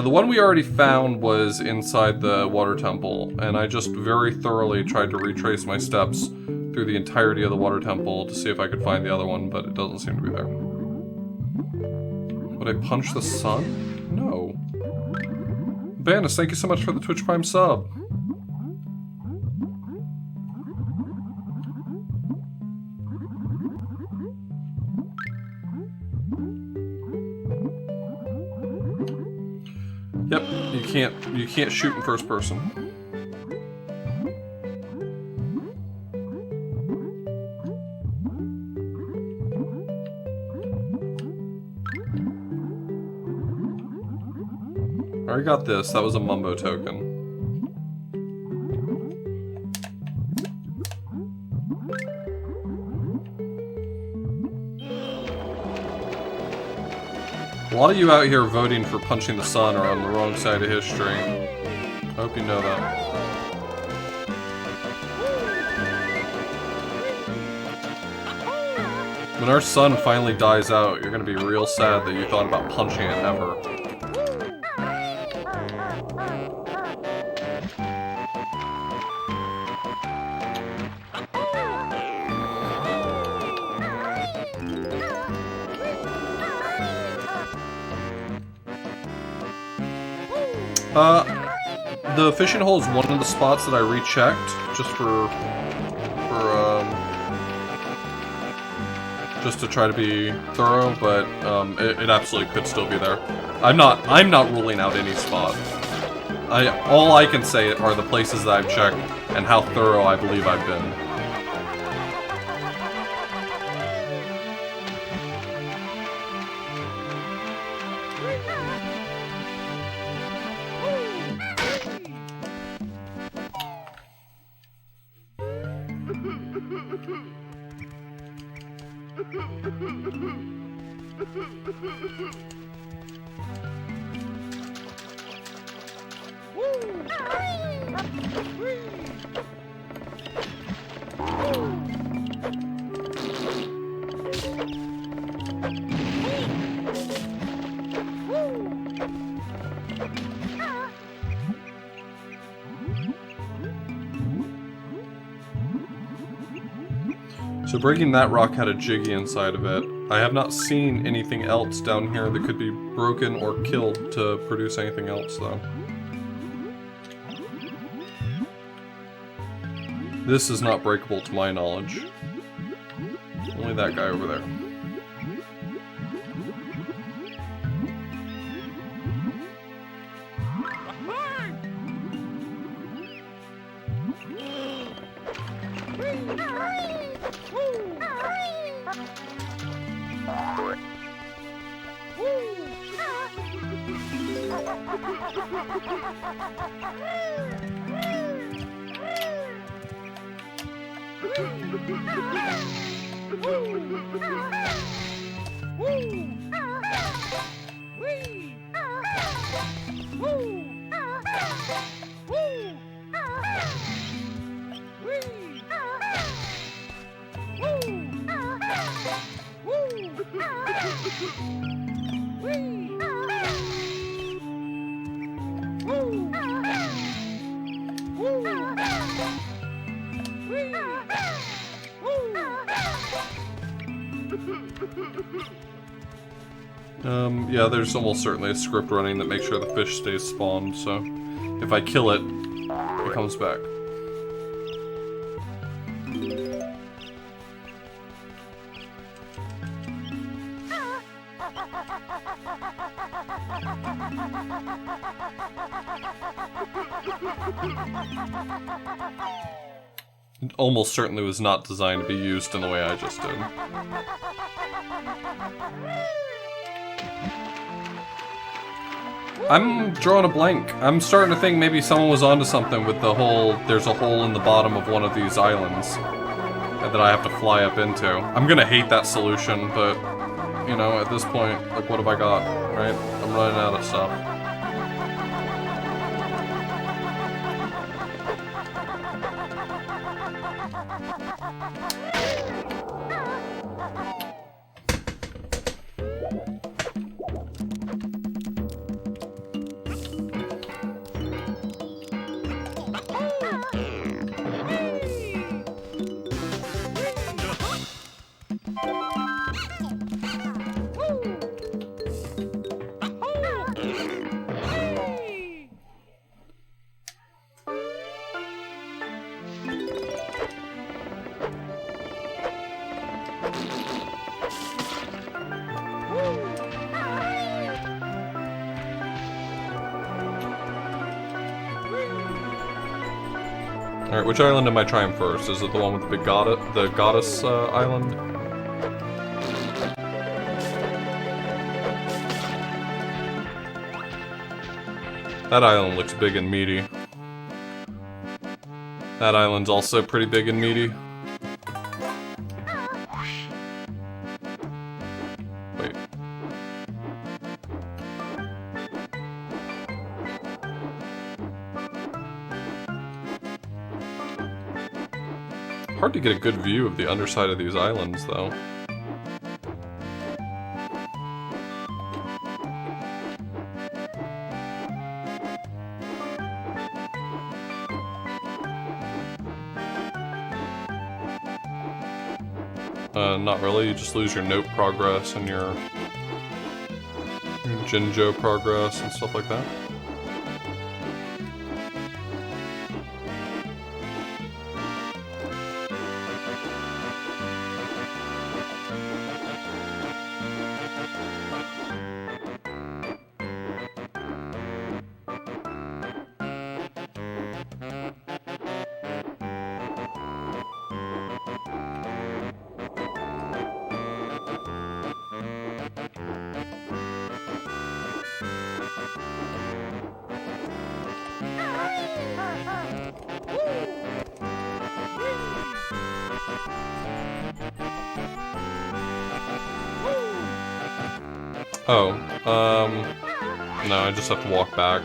The one we already found was inside the water temple, and I just very thoroughly tried to retrace my steps through the entirety of the water temple to see if I could find the other one, but it doesn't seem to be there. Would I punch the sun? No. Banus, thank you so much for the Twitch Prime sub. Yep, you can't shoot in first person. already got this. That was a Mumbo token. A lot of you out here voting for punching the sun are on the wrong side of history. I hope you know that. When our sun finally dies out, you're gonna be real sad that you thought about punching it ever. The fishing hole is one of the spots that I rechecked, just to try to be thorough, but it absolutely could still be there. I'm not ruling out any spot. All I can say are the places that I've checked and how thorough I believe I've been. So breaking that rock had a Jiggy inside of it. I have not seen anything else down here that could be broken or killed to produce anything else, though. This is not breakable to my knowledge. Only that guy over there. Yeah, there's almost certainly a script running that makes sure the fish stays spawned, so if I kill it, it comes back. It almost certainly was not designed to be used in the way I just did. I'm drawing a blank. I'm starting to think maybe someone was onto something with the whole, there's a hole in the bottom of one of these islands that I have to fly up into. I'm gonna hate that solution, but, you know, at this point, like, what have I got, right? I'm running out of stuff. Alright, which island am I trying first? Is it the one with the big goddess island? That island looks big and meaty. That island's also pretty big and meaty. Wait. Hard to get a good view of the underside of these islands, though. Not really, you just lose your note progress and your Jinjo progress and stuff like that. Oh, no, I just have to walk back.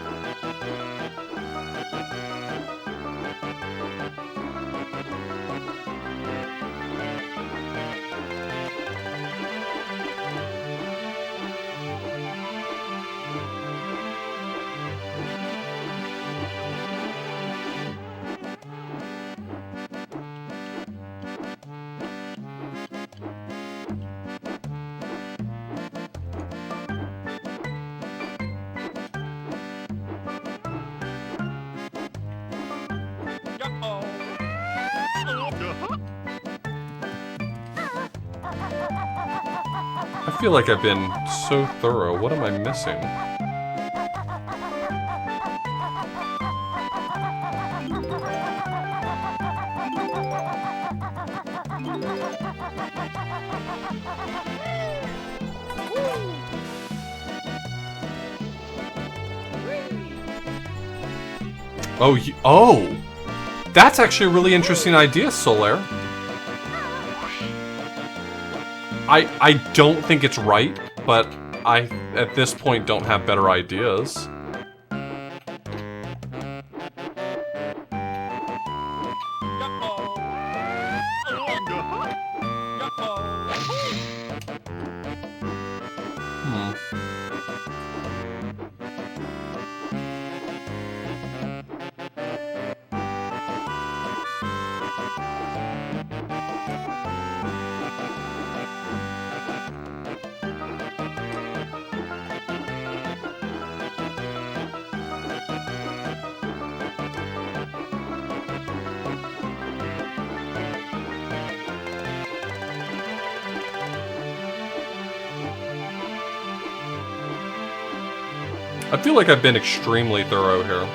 I feel like I've been so thorough. What am I missing? Oh, that's actually a really interesting idea, Solaire. I don't think it's right, but I, at this point, don't have better ideas. I feel like I've been extremely thorough here.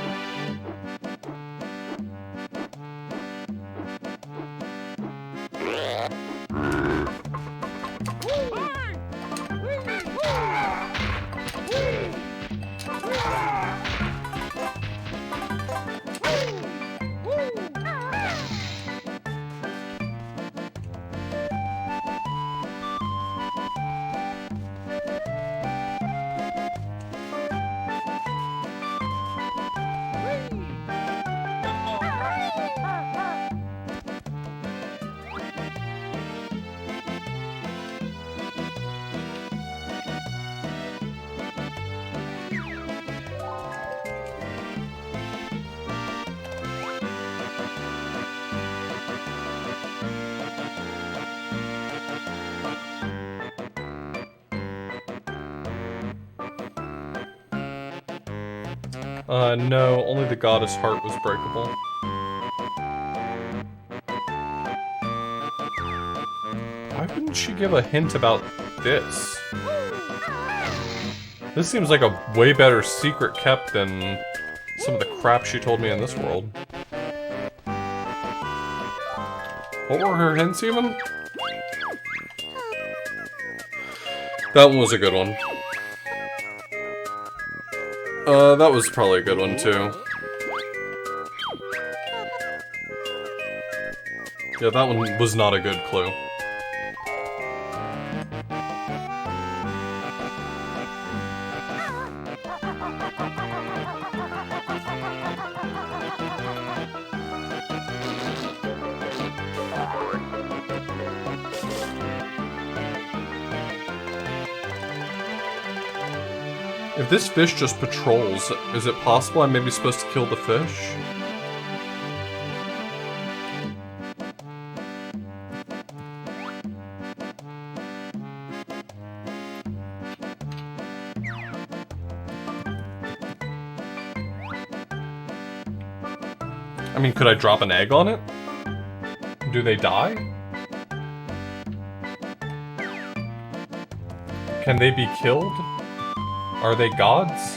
No, only the goddess heart was breakable. Why wouldn't she give a hint about this? This seems like a way better secret kept than some of the crap she told me in this world. What were her hints even? That one was a good one. That was probably a good one, too. Yeah, that one was not a good clue. If this fish just patrols, is it possible I'm maybe supposed to kill the fish? I mean, could I drop an egg on it? Do they die? Can they be killed? Are they gods?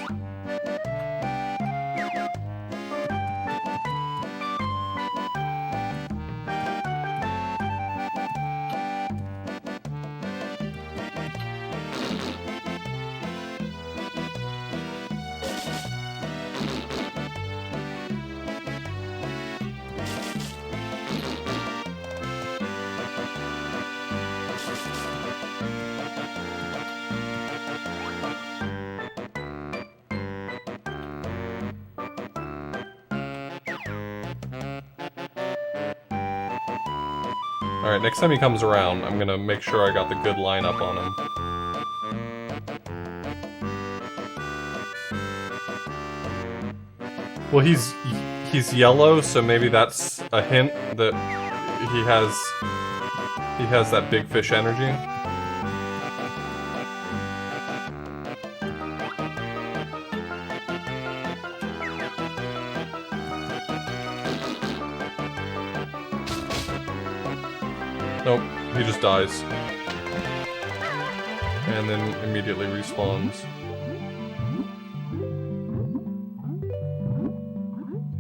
Alright, next time he comes around, I'm gonna make sure I got the good lineup on him. Well, he's yellow, so maybe that's a hint that he has that big fish energy. Nope, he just dies. And then immediately respawns.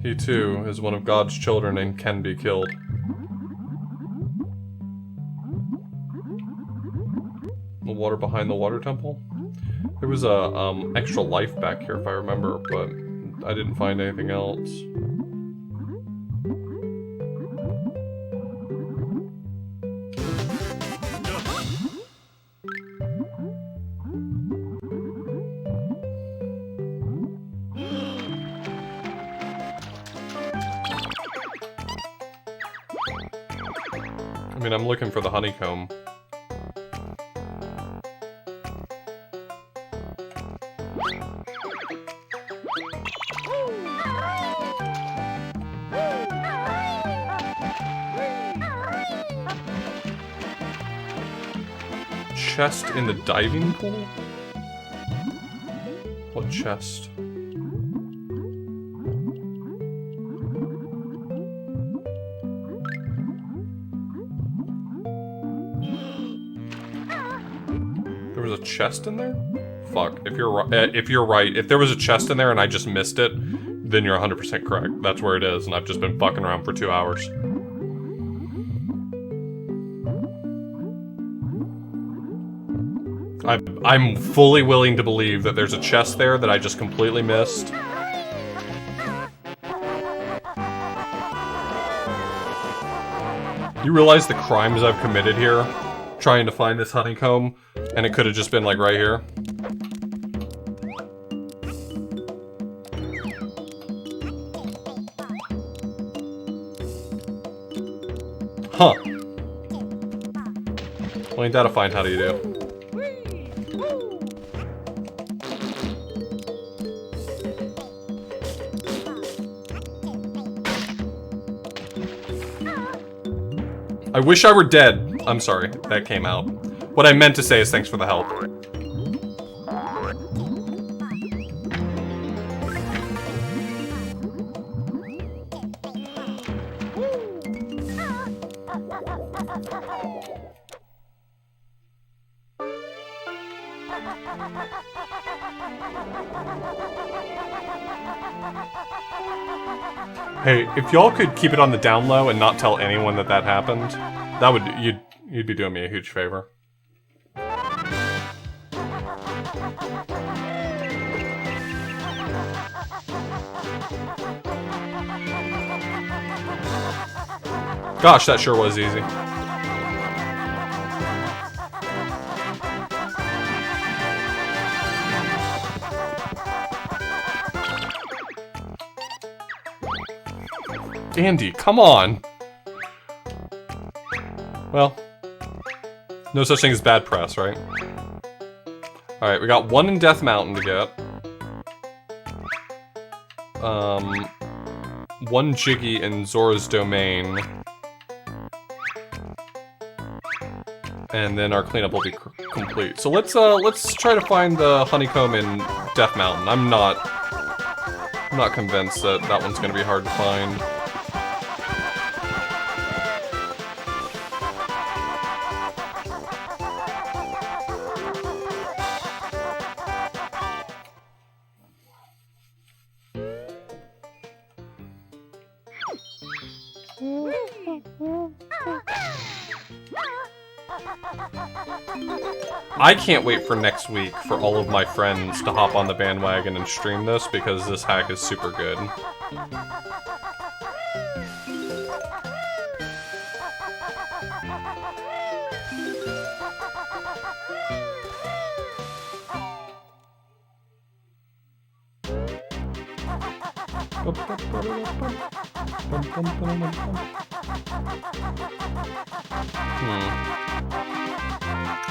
He too is one of God's children and can be killed. The water behind the water temple? There was a extra life back here if I remember, but I didn't find anything else. I mean, I'm looking for the honeycomb. Chest in the diving pool? What chest? There was a chest in there? Fuck, if you're right, if there was a chest in there and I just missed it, then you're 100% correct. That's where it is, and I've just been fucking around for 2 hours. I'm fully willing to believe that there's a chest there that I just completely missed. You realize the crimes I've committed here? Trying to find this honeycomb, and it could have just been like right here. Huh. Well, ain't that a fine how do you do? I wish I were dead. I'm sorry, that came out. What I meant to say is thanks for the help. Hey, if y'all could keep it on the down low and not tell anyone that that happened, that would, you'd be doing me a huge favor. Gosh, that sure was easy. Andy, come on! Well, no such thing as bad press, right? Alright, we got one in Death Mountain to get. One Jiggy in Zora's Domain. And then our cleanup will be complete. So let's try to find the Honeycomb in Death Mountain. I'm not convinced that that one's gonna be hard to find. I can't wait for next week for all of my friends to hop on the bandwagon and stream this because this hack is super good.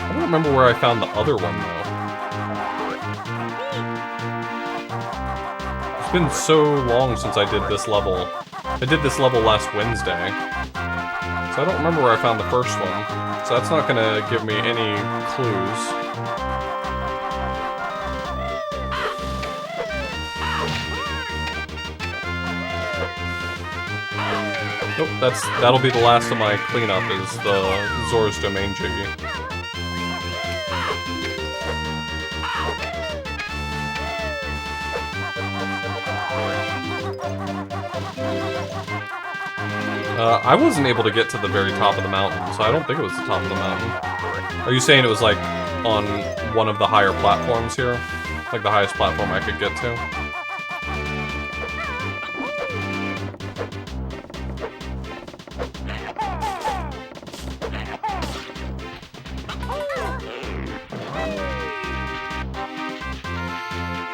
I don't remember where I found the other one, though. It's been so long since I did this level. I did this level last Wednesday. So I don't remember where I found the first one. So that's not gonna give me any clues. Nope, that'll be the last of my cleanup, is the Zora's Domain Jiggy. I wasn't able to get to the very top of the mountain, so I don't think it was the top of the mountain. Are you saying it was like on one of the higher platforms here? Like the highest platform I could get to?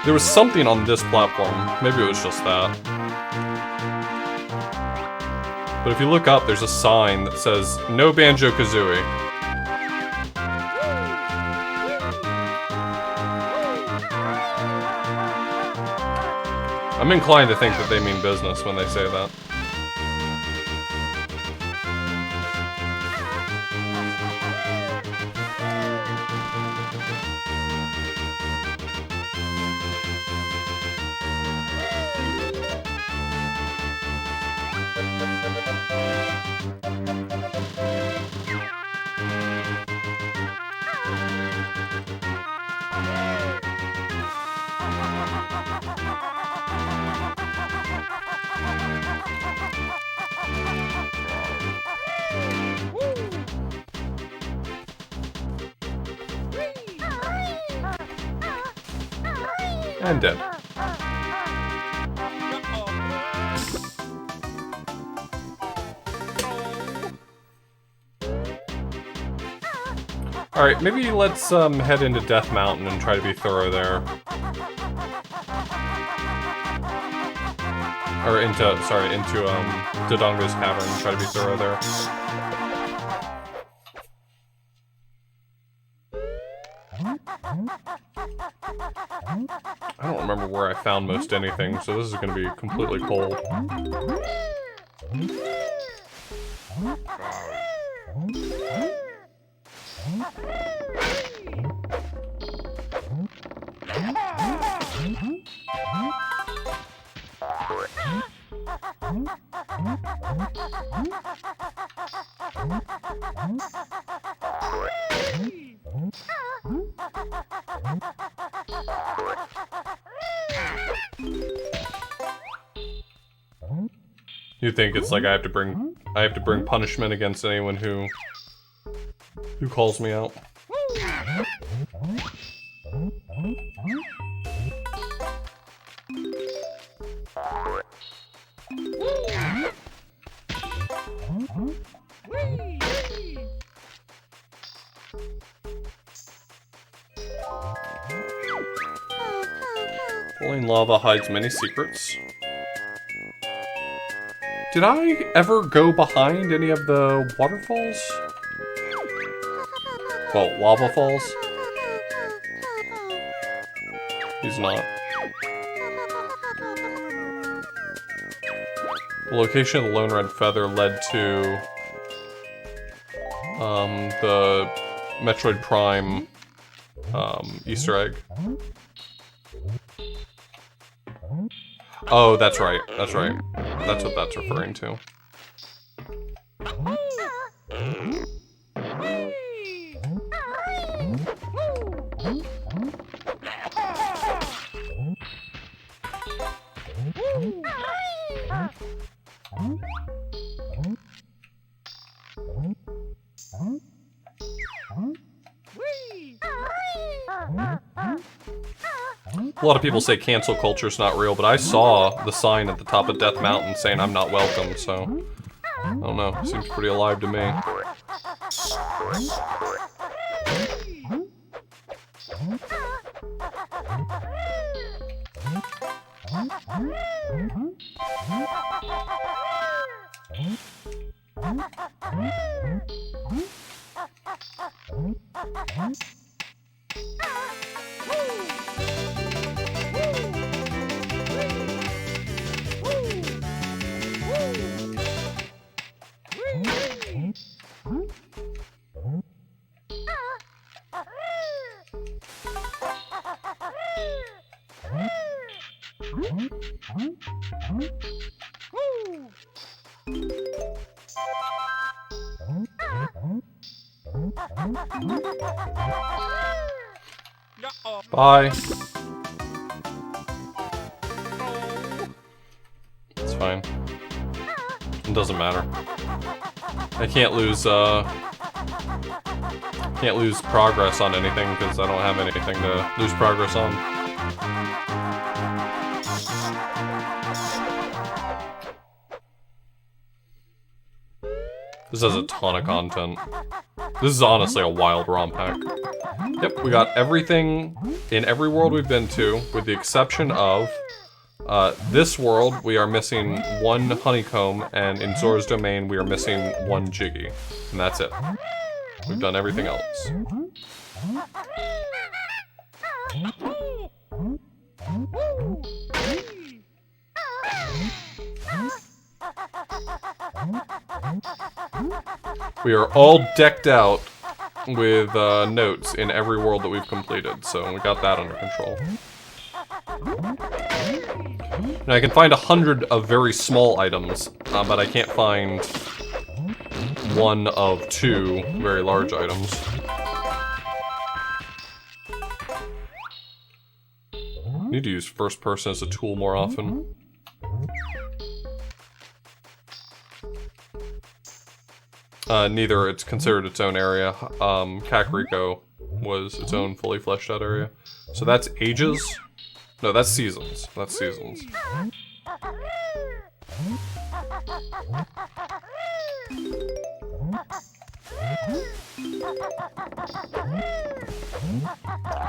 There was something on this platform. Maybe it was just that. But if you look up, there's a sign that says, "No Banjo-Kazooie." I'm inclined to think that they mean business when they say that. And dead. Alright, maybe let's head into Death Mountain and try to be thorough there. Or into Dodongo's Cavern and try to be thorough there. I don't remember where I found most anything, so this is going to be completely cold. You think it's like I have to bring punishment against anyone who calls me out? Boiling lava hides many secrets. Did I ever go behind any of the waterfalls? Well, lava falls? He's not. The location of the Lone Red Feather led to the Metroid Prime Easter egg. Oh, that's right. That's right. That's what that's referring to. A lot of people say cancel culture's not real, but I saw the sign at the top of Death Mountain saying I'm not welcome, so I don't know. Seems pretty alive to me. Bye. It's fine. It doesn't matter. I can't lose progress on anything because I don't have anything to lose progress on. This has a ton of content. This is honestly a wild ROM pack. Yep, we got everything in every world we've been to, with the exception of this world. We are missing one Honeycomb, and in Zora's Domain we are missing one Jiggy, and that's it. We've done everything else. We are all decked out with notes in every world that we've completed, so we got that under control. And I can find 100 of very small items, but I can't find one of 2 very large items. Need to use first person as a tool more often. Neither. It's considered its own area. Kakariko was its own fully fleshed out area. So that's ages? No, that's seasons. That's seasons.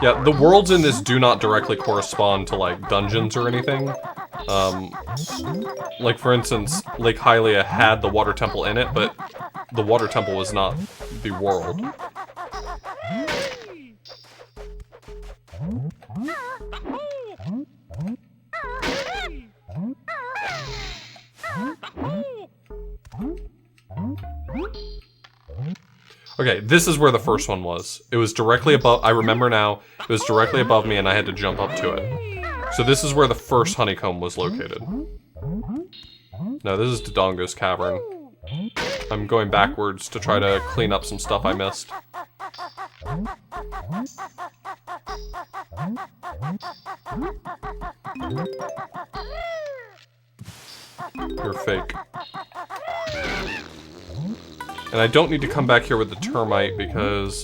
Yeah, the worlds in this do not directly correspond to, like, dungeons or anything. Like, for instance, Lake Hylia had the water temple in it, but the water temple was not the world. Okay, this is where the first one was. It was directly above, I remember now, it was directly above me and I had to jump up to it. So this is where the first Honeycomb was located. No, this is Dodongo's cavern. I'm going backwards to try to clean up some stuff I missed. You're fake. And I don't need to come back here with the termite because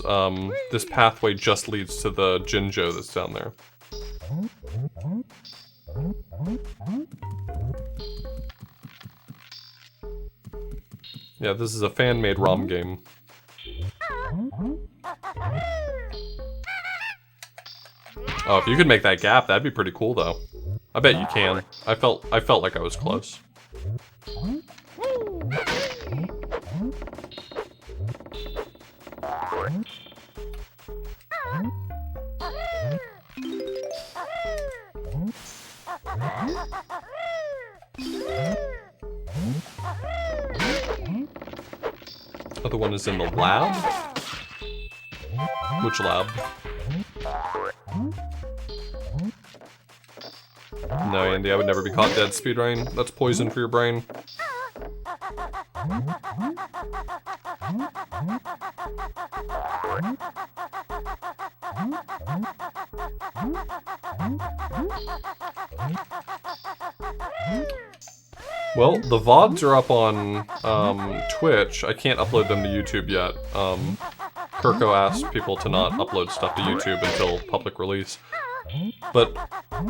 this pathway just leads to the Jinjo that's down there. Yeah, this is a fan-made ROM game. Oh, if you could make that gap, that'd be pretty cool, though. I bet you can. I felt like I was close. Other one is in the lab? Which lab? No, Andy, I would never be caught dead, Speedrain. That's poison for your brain. Well, the VODs are up on Twitch. I can't upload them to YouTube yet. Kirko asked people to not upload stuff to YouTube until public release. But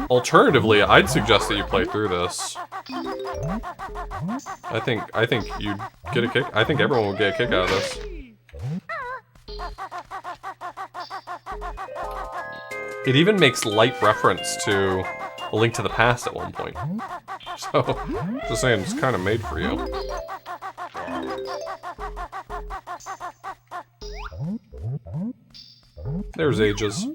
alternatively, I'd suggest that you play through this. I think you'd get a kick. I think everyone would get a kick out of this. It even makes light reference to A Link to the Past at one point. So, just saying, it's kind of made for you. There's Ages.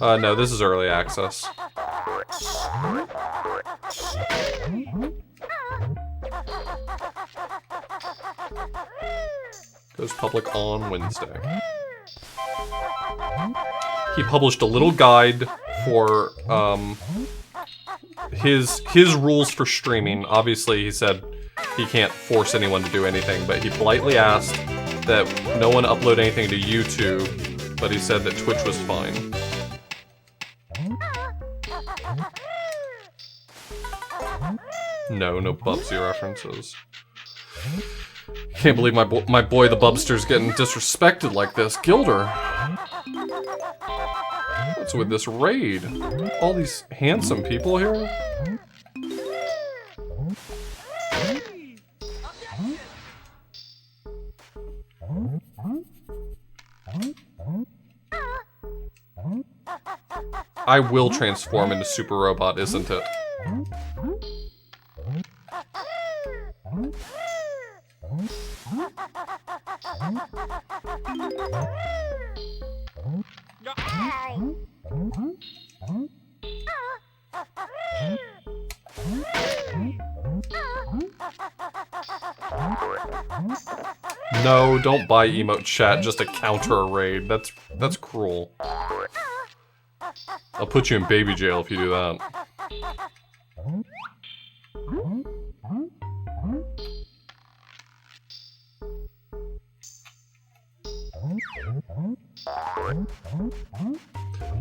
No, this is early access. Goes public on Wednesday. He published a little guide for his rules for streaming. Obviously, he said he can't force anyone to do anything, but he politely asked that no one upload anything to YouTube, but he said that Twitch was fine. No Bubsy references. Can't believe my boy the Bubster's getting disrespected like this. Gilder! What's with this raid? All these handsome people here? I will transform into Super Robot, isn't it? No, don't buy emote chat just to counter a raid. That's cruel. I'll put you in baby jail if you do that.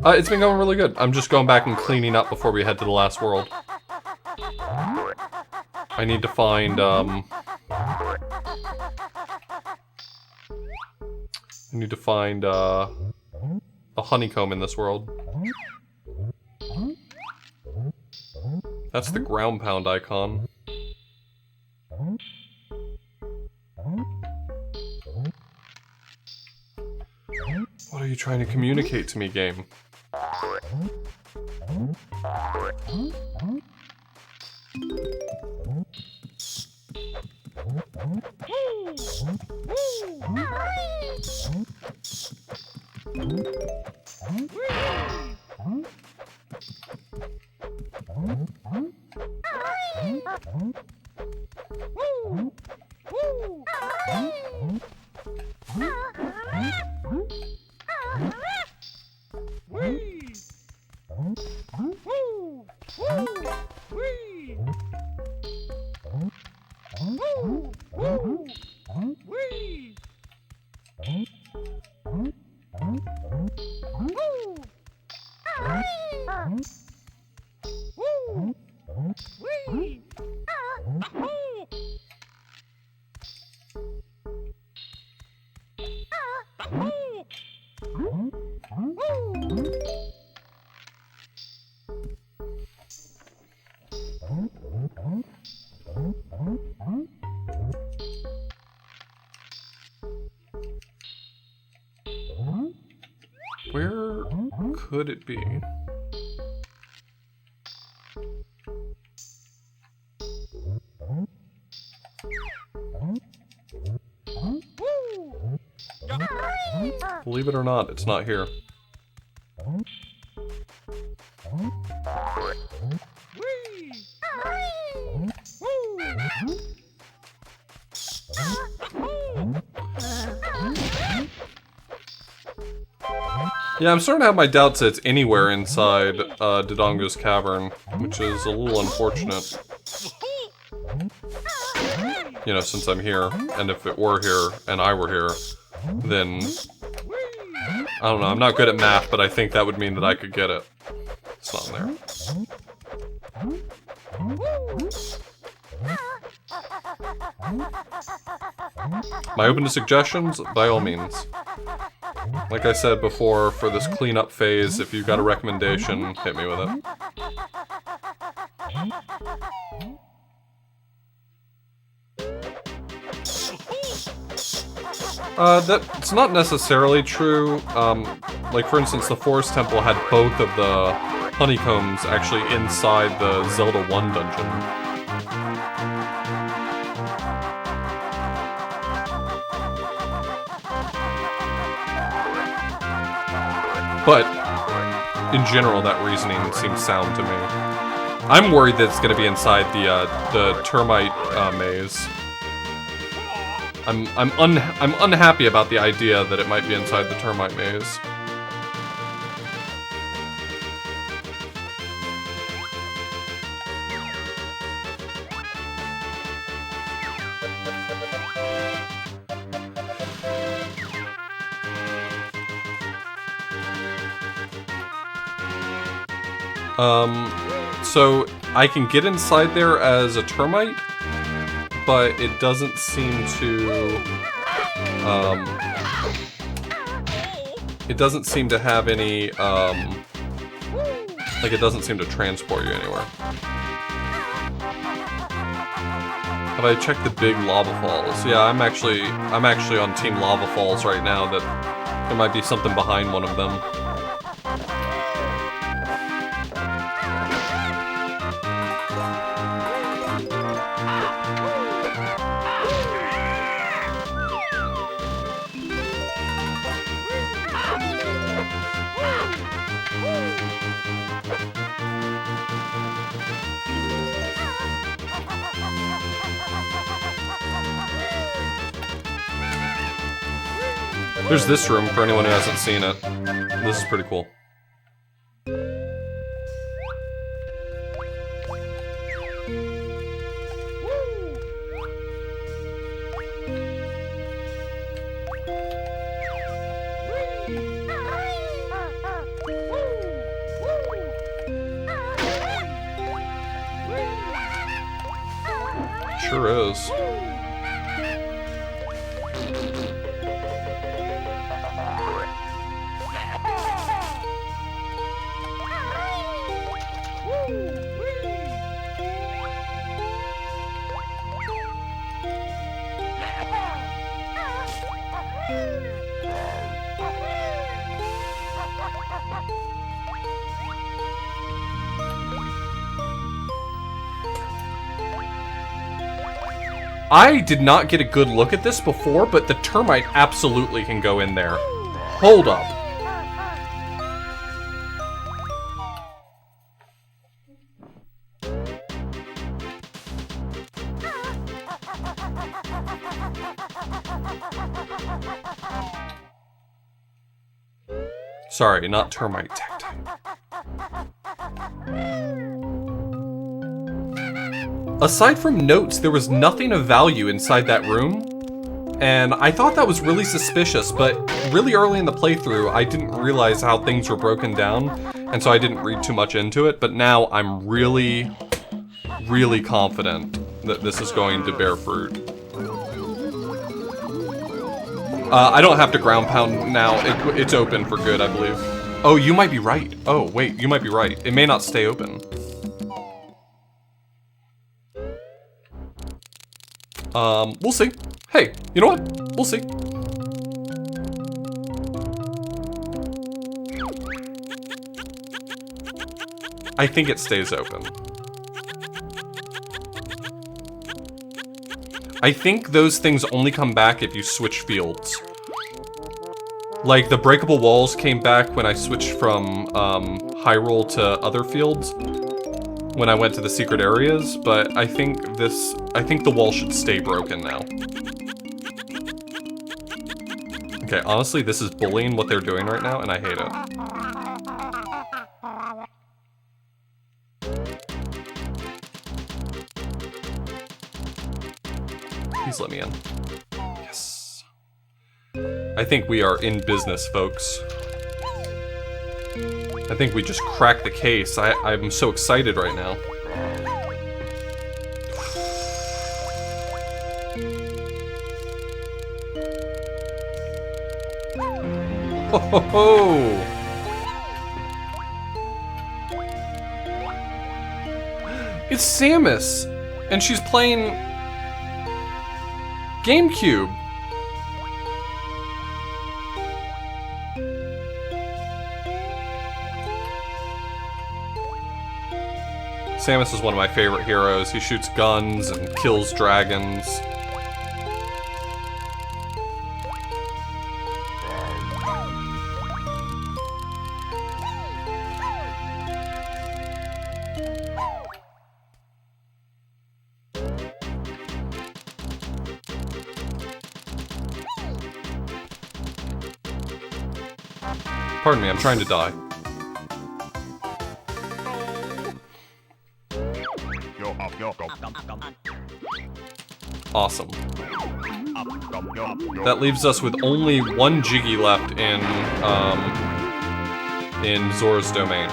It's been going really good. I'm just going back and cleaning up before we head to the last world. I need to find, the honeycomb in this world. That's the ground pound icon. What are you trying to communicate to me, game? Where could it be? Believe it or not, it's not here. Yeah, I'm starting to have my doubts that it's anywhere inside Dodongo's cavern, which is a little unfortunate. You know, since I'm here, and if it were here, and I were here, then... I don't know, I'm not good at math, but I think that would mean that I could get it. It's not in there. Am I open to suggestions? By all means. Like I said before, for this cleanup phase, if you've got a recommendation, hit me with it. That's not necessarily true. Like for instance, the Forest Temple had both of the honeycombs actually inside the Zelda 1 dungeon. But, in general, that reasoning seems sound to me. I'm worried that it's going to be inside the termite maze. I'm unhappy about the idea that it might be inside the termite maze. So I can get inside there as a termite, but it doesn't seem to, it doesn't seem to have any, like it doesn't seem to transport you anywhere. Have I checked the big lava falls? Yeah, I'm actually on Team Lava Falls right now, that there might be something behind one of them. There's this room for anyone who hasn't seen it. This is pretty cool. Sure is. I did not get a good look at this before, but the termite absolutely can go in there. Hold up. Sorry, not termite. Aside from notes, there was nothing of value inside that room, and I thought that was really suspicious, but really early in the playthrough, I didn't realize how things were broken down, and so I didn't read too much into it, but now I'm really, really confident that this is going to bear fruit. I don't have to ground pound now, it's open for good, I believe. Oh, you might be right. Oh, wait, you might be right. It may not stay open. We'll see. Hey, you know what? We'll see. I think it stays open. I think those things only come back if you switch fields. Like, the breakable walls came back when I switched from Hyrule to other fields when I went to the secret areas, but I think the wall should stay broken now. Okay, honestly, this is bullying what they're doing right now, and I hate it. Please let me in. Yes. I think we are in business, folks. I think we just cracked the case. I'm so excited right now. Ho ho ho! It's Samus! And she's playing GameCube. Samus is one of my favorite heroes. He shoots guns and kills dragons. Pardon me, I'm trying to die. Awesome. That leaves us with only one Jiggy left in Zora's domain.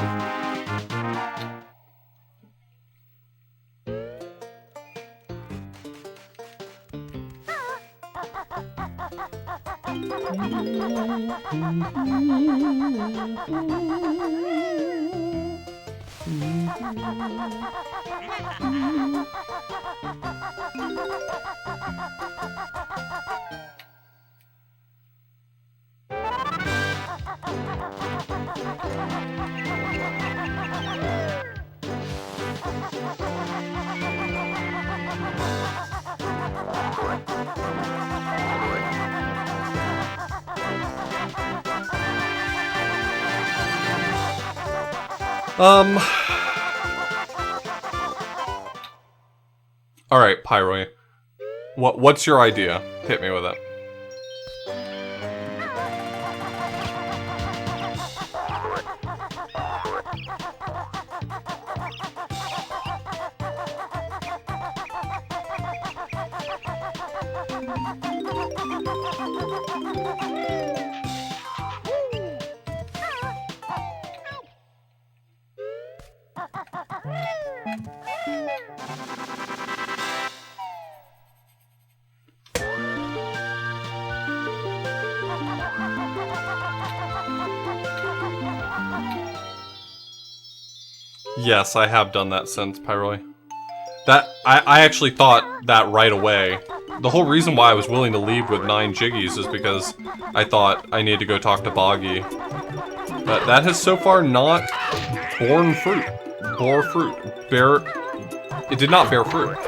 Alright, Pyroi. What's your idea? Hit me with it. Yes, I have done that since, Pyroi. I actually thought that right away. The whole reason why I was willing to leave with 9 Jiggies is because I thought I needed to go talk to Boggy. But that has so far not borne fruit. It did not bear fruit.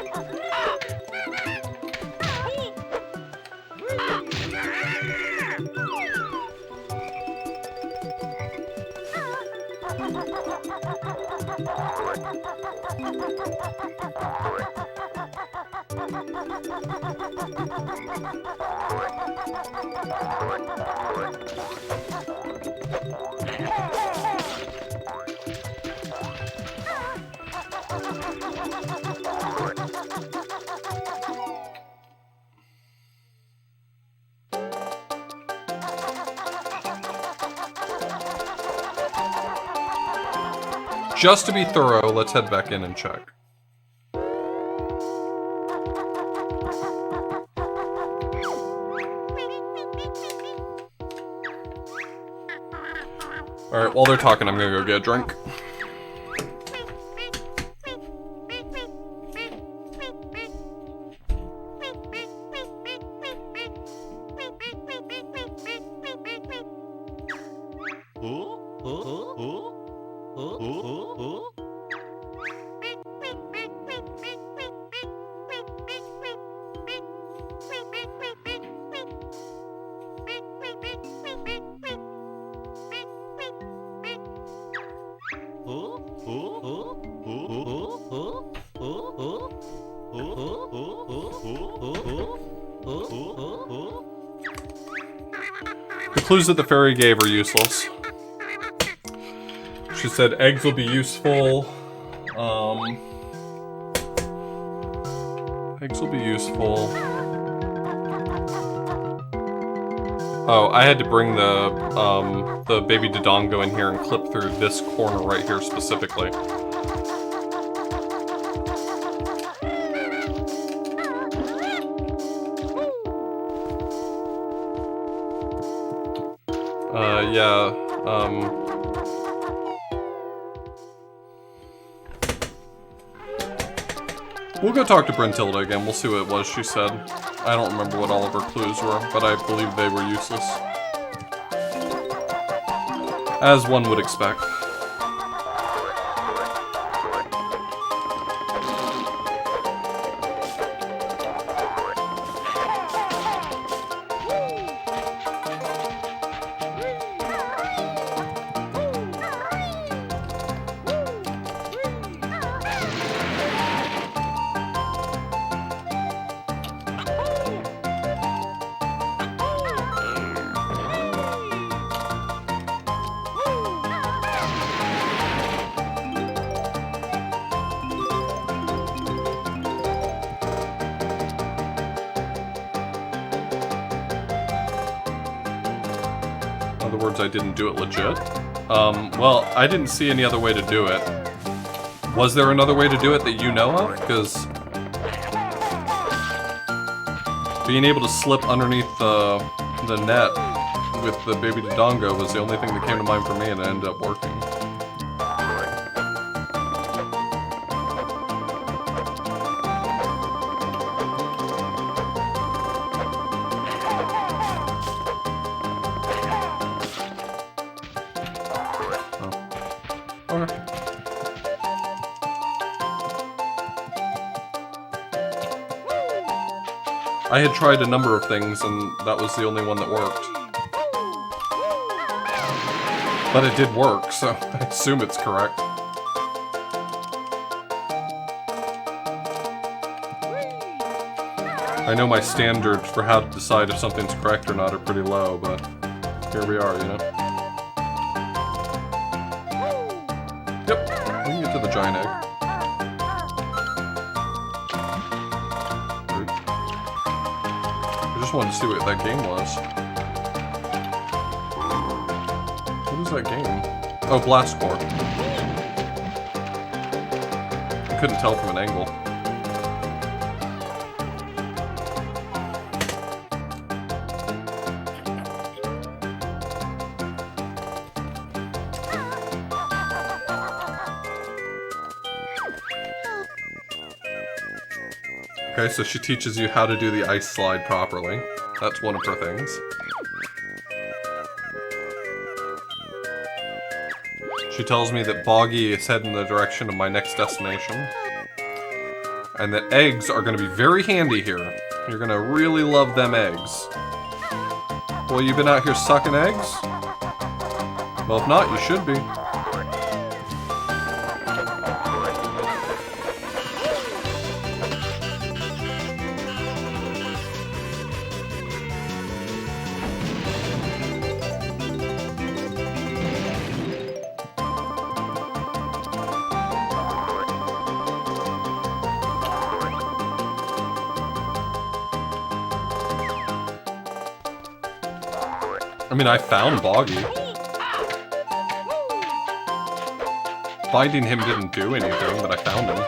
Just to be thorough, let's head back in and check. Alright, while they're talking, I'm gonna go get a drink. The clues that the fairy gave are useless. She said eggs will be useful. Eggs will be useful. Oh, I had to bring the baby Dodongo in here and clip through this corner right here specifically. Yeah, we'll go talk to Brentilda again, we'll see what it was she said. I don't remember what all of her clues were, but I believe they were useless. As one would expect. In other words, I didn't do it legit. Well, I didn't see any other way to do it. Was there another way to do it that you know of? Because being able to slip underneath the net with the baby Dodongo was the only thing that came to mind for me, and it ended up working. I had tried a number of things, and that was the only one that worked. But it did work, so I assume it's correct. I know my standards for how to decide if something's correct or not are pretty low, but here we are, you know? Yep, we can get to the giant egg. I just wanted to see what that game was. What is that game? Oh, Blast Corps. I couldn't tell from an angle. Okay, so she teaches you how to do the ice slide properly. That's one of her things. She tells me that Boggy is heading in the direction of my next destination. And that eggs are going to be very handy here. You're going to really love them eggs. Well, you've been out here sucking eggs? Well, if not, you should be. I mean, I found Boggy. Finding him didn't do anything, but I found him.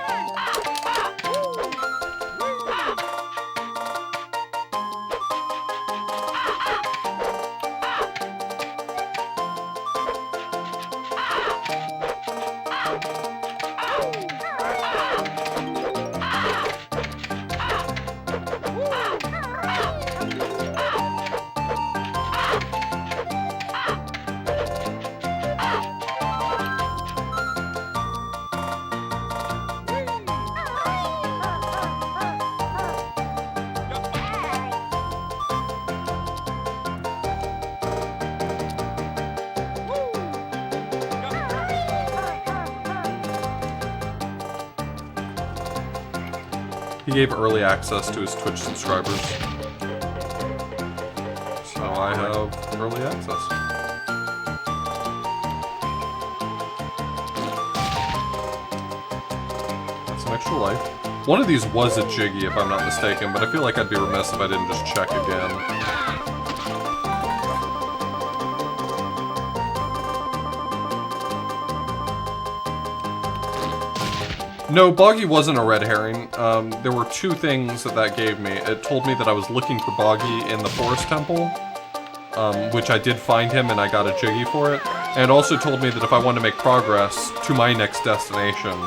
He gave early access to his Twitch subscribers. I have early access. That's an extra life. One of these was a Jiggy, if I'm not mistaken, but I feel like I'd be remiss if I didn't just check again. No, Boggy wasn't a red herring. There were two things that gave me. It told me that I was looking for Boggy in the Forest Temple, which I did find him and I got a Jiggy for it. And it also told me that if I wanted to make progress to my next destination,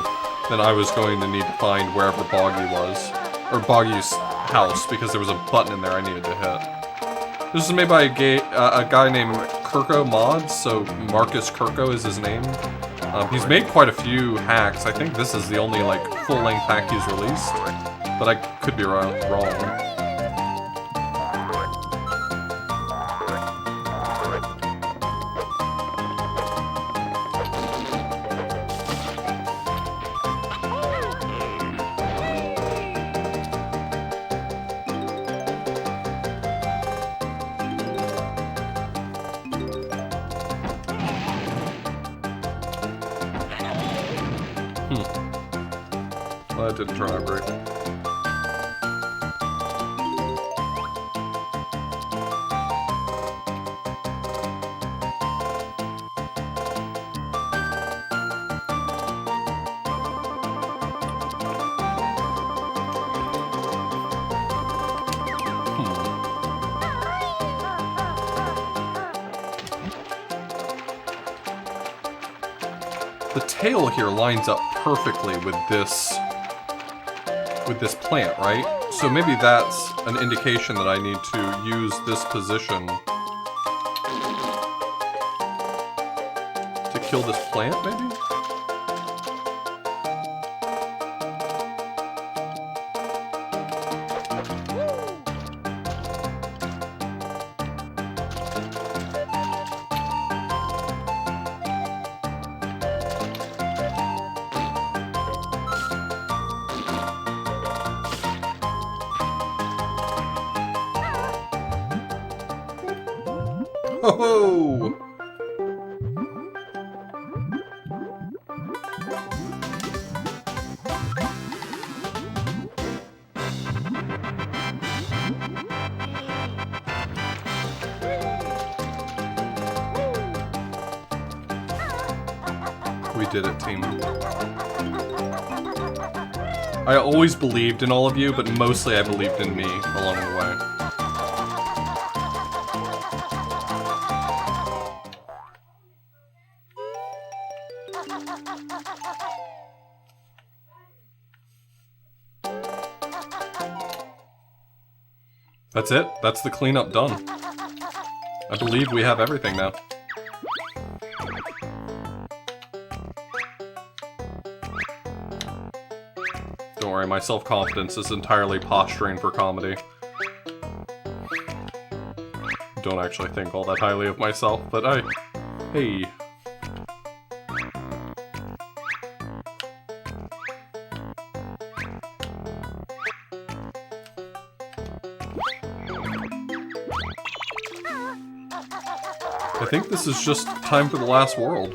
then I was going to need to find wherever Boggy was. Or Boggy's house, because there was a button in there I needed to hit. This is made by a guy named Kirko Mods, so Marcus Kirko is his name. He's made quite a few hacks. I think this is the only, like, full-length hack he's released. But I could be wrong. Well, that didn't turn out great. The tail here lines up perfectly with this plant, right? So maybe that's an indication that I need to use this position to kill this plant, maybe? Oh! We did it, team. I always believed in all of you, but mostly I believed in me along the way. That's it. That's the cleanup done. I believe we have everything now. Don't worry, my self-confidence is entirely posturing for comedy. Don't actually think all that highly of myself, but hey. I think this is just time for the last world.